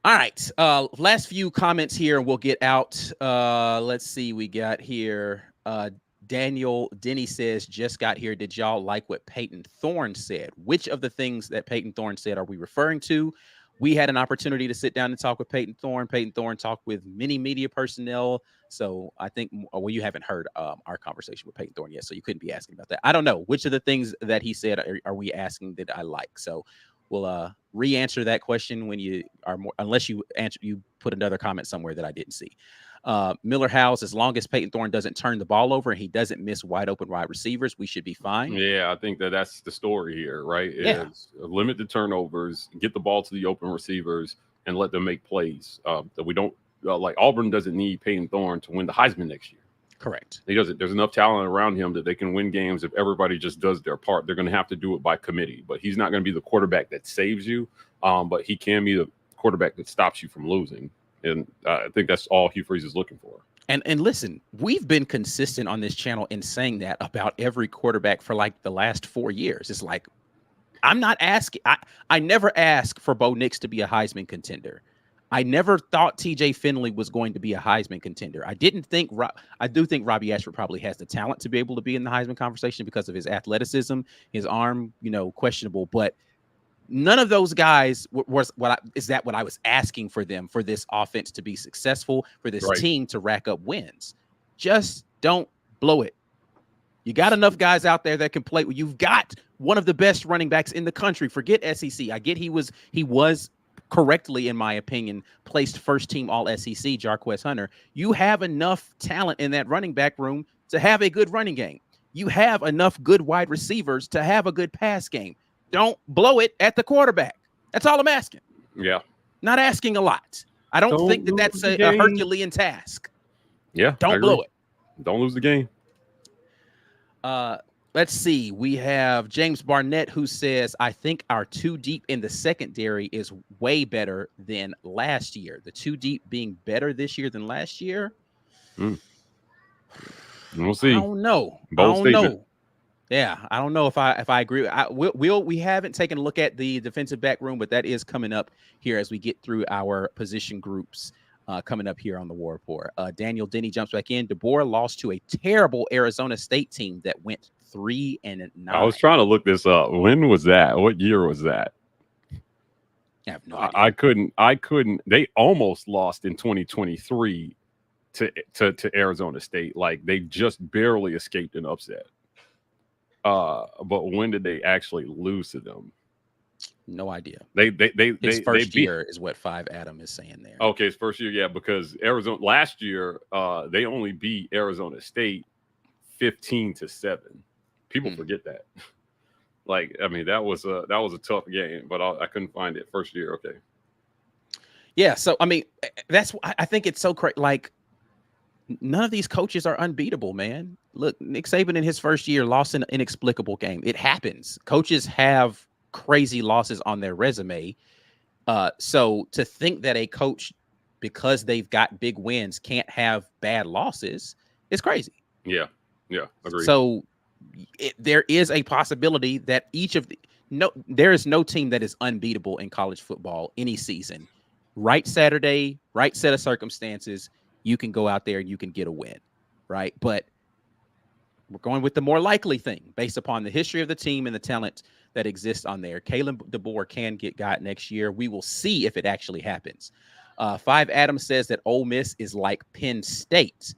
All right. Last few comments here, and we'll get out. Let's see. We got here. Daniel Denny says, just got here. Did y'all like what Peyton Thorne said? Which of the things that Peyton Thorne said are we referring to? We had an opportunity to sit down and talk with Peyton Thorne. Peyton Thorne talked with many media personnel. So I think, well, you haven't heard our conversation with Peyton Thorne yet, so you couldn't be asking about that. I don't know. Which of the things that he said are we asking that I like? So we'll re-answer that question when you are more, unless you put another comment somewhere that I didn't see. Miller House, as long as Peyton Thorne doesn't turn the ball over and he doesn't miss wide open wide receivers, we should be fine. Yeah, I think that's the story here, right? Yeah. Is limit the turnovers, get the ball to the open receivers, and let them make plays. That we don't like. Auburn doesn't need Peyton Thorne to win the Heisman next year. Correct. He doesn't. There's enough talent around him that they can win games if everybody just does their part. They're going to have to do it by committee, but he's not going to be the quarterback that saves you. But he can be the quarterback that stops you from losing. And I think that's all Hugh Freeze is looking for. And listen, we've been consistent on this channel in saying that about every quarterback for like the last 4 years. It's like, I'm not asking. I never ask for Bo Nix to be a Heisman contender. I never thought TJ Finley was going to be a Heisman contender. I do think Robbie Ashford probably has the talent to be able to be in the Heisman conversation because of his athleticism, his arm, questionable, but none of those guys was what I was asking for them, for this offense to be successful, for this team to rack up wins. Just don't blow it. You got enough guys out there that can play. You've got one of the best running backs in the country. Forget SEC. I get he was correctly, in my opinion, placed first team all SEC, Jarquez Hunter. You have enough talent in that running back room to have a good running game. You have enough good wide receivers to have a good pass game. Don't blow it at the quarterback. That's all I'm asking. Yeah. Not asking a lot. I don't think that's a Herculean task. Yeah. Don't blow it. Don't lose the game. Let's see. We have James Barnett, who says, I think our 2 deep in the secondary is way better than last year. The 2 deep being better this year than last year. We'll see. I don't know. Bold statement. Yeah, I don't know if I agree. We haven't taken a look at the defensive back room, but that is coming up here as we get through our position groups coming up here on the War Report. Daniel Denny jumps back in. DeBoer lost to a terrible Arizona State team that went 3-9. I was trying to look this up. When was that? What year was that? I have no idea. I couldn't. They almost lost in 2023 to Arizona State. Like, they just barely escaped an upset. But when did they actually lose to them? No idea. His first year is what 5 Adam is saying there. Okay, his first year, yeah, because Arizona last year, they only beat Arizona State 15-7. People forget that. Like, I mean, that was a tough game, but I couldn't find it first year. Okay. Yeah, so I mean, I think it's so crazy. Like, none of these coaches are unbeatable, man. Look, Nick Saban in his first year lost an inexplicable game. It happens. Coaches have crazy losses on their resume. So to think that a coach, because they've got big wins, can't have bad losses is crazy. Yeah, agreed. So there is a possibility that there is no team that is unbeatable in college football any season. Right Saturday, right set of circumstances. you can go out there and you can get a win, right? But we're going with the more likely thing based upon the history of the team and the talent that exists on there. Kalen DeBoer can get got next year. We will see if it actually happens. 5 Adams says that Ole Miss is like Penn State,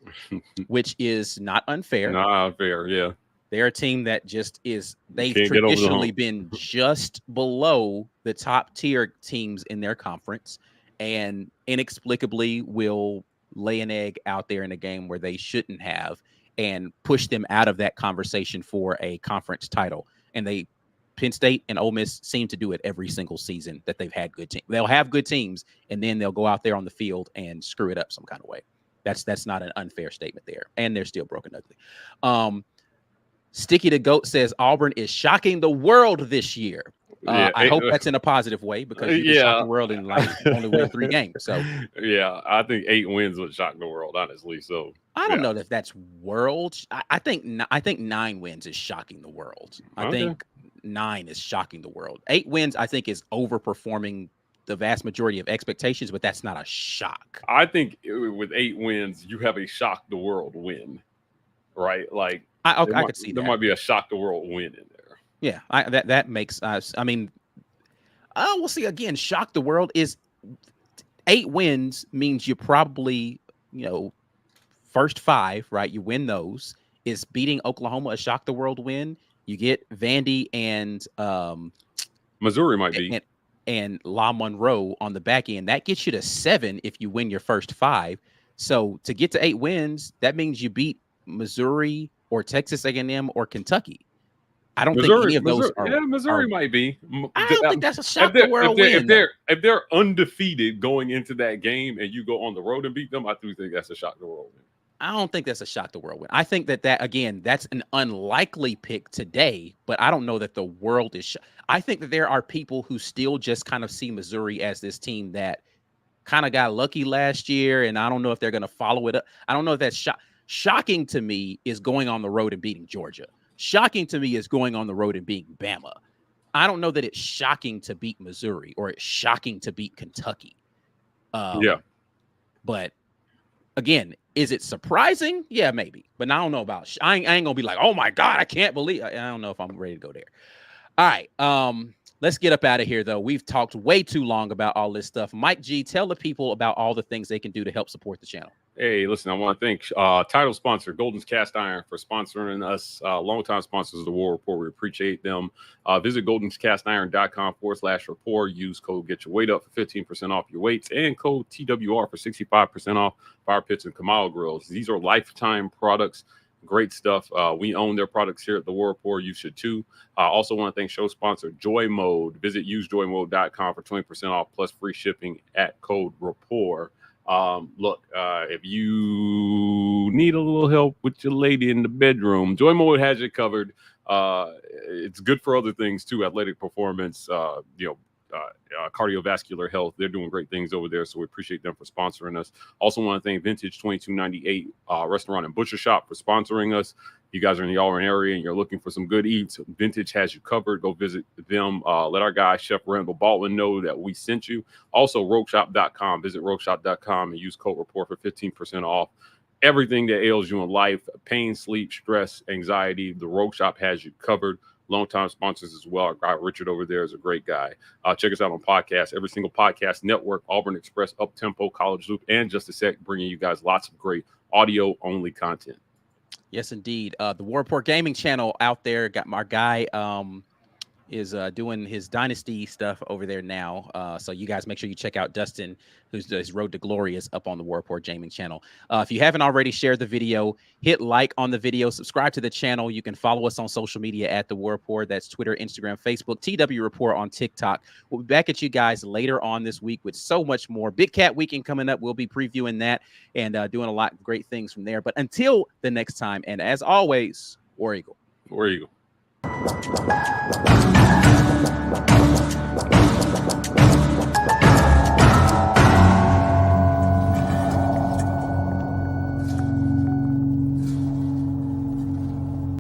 which is not unfair. Not unfair, yeah. They're a team that just is, they've traditionally been just below the top tier teams in their conference and inexplicably will lay an egg out there in a game where they shouldn't have and push them out of that conversation for a conference title. And Penn State and Ole Miss seem to do it every single season that they've had good teams. They'll have good teams, and then they'll go out there on the field and screw it up some kind of way. That's not an unfair statement there. And they're still broken ugly. Sticky the Goat says Auburn is shocking the world this year. I hope that's in a positive way because you can shock the world and like only win 3 games. So yeah, I think 8 wins would shock the world, honestly. So I don't know if that's world. I think 9 wins is shocking the world. I think 9 is shocking the world. 8 wins, I think, is overperforming the vast majority of expectations, but that's not a shock. I think with 8 wins, you have a shock the world win, right? Like I could see there that. might be a shock the world win in there. Yeah, that makes us. I mean, we'll see again. Shock the world is 8 wins means you probably first 5, right? You win those. Is beating Oklahoma a shock the world win? You get Vandy and Missouri might be and La Monroe on the back end. That gets you to 7 if you win your first 5. So to get to 8 wins, that means you beat Missouri or Texas A&M or Kentucky. I don't think any of those are. Yeah, Missouri might be. I don't think that's a shock the world win. If they're undefeated going into that game and you go on the road and beat them, I do think that's a shock the world win. I don't think that's a shock the world win. I think that again, that's an unlikely pick today, but I don't know that the world is. I think that there are people who still just kind of see Missouri as this team that kind of got lucky last year, and I don't know if they're going to follow it up. I don't know if that's shocking to me is going on the road and beating Georgia. Shocking to me is going on the road and beating Bama. I don't know that it's shocking to beat Missouri or it's shocking to beat Kentucky. But again, is it surprising? Yeah, maybe. But I don't know about. I ain't gonna be like, oh my God, I can't believe. I don't know if I'm ready to go there. All right, let's get up out of here though. We've talked way too long about all this stuff. Mike G, tell the people about all the things they can do to help support the channel. Hey, listen, I want to thank title sponsor Golden's Cast Iron for sponsoring us. Longtime sponsors of the War Report. We appreciate them. Visit goldenscastiron.com/report. Use code Get Your Weight Up for 15% off your weights and code TWR for 65% off fire pits and Kamala grills. These are lifetime products. Great stuff. We own their products here at the War Report. You should too. Also want to thank show sponsor JOYMODE. Visit usejoymode.com for 20% off plus free shipping at code Rapport. Look, if you need a little help with your lady in the bedroom, JOYMODE has you covered. It's good for other things too, athletic performance, cardiovascular health. They're doing great things over there, so we appreciate them for sponsoring us. Also want to thank Vintage 2298 Restaurant and Butcher Shop for sponsoring us. You guys are in the Auburn area and you're looking for some good eats, Vintage has you covered. Go visit them. Let our guy Chef Randall Baldwin know that we sent you. Also rogueshop.com. Visit rogueshop.com and use code Report for 15% off everything that ails you in life: pain, sleep, stress, anxiety. The Rogue Shop has you covered. Longtime sponsors as well. Our guy Richard over there is a great guy. Check us out on podcasts, every single podcast network: Auburn Express, Uptempo, College Loop, and Just a Sec, bringing you guys lots of great audio only content. Yes, indeed. The War Report Gaming channel out there. Got my guy is doing his Dynasty stuff over there now. So you guys make sure you check out Dustin, his Road to Glory is up on the War Report Gaming channel. If you haven't already shared the video, hit like on the video, subscribe to the channel. You can follow us on social media at the War Report. That's Twitter, Instagram, Facebook, TW Report on TikTok. We'll be back at you guys later on this week with so much more. Big Cat Weekend coming up. We'll be previewing that and doing a lot of great things from there. But until the next time, and as always, War Eagle. War Eagle.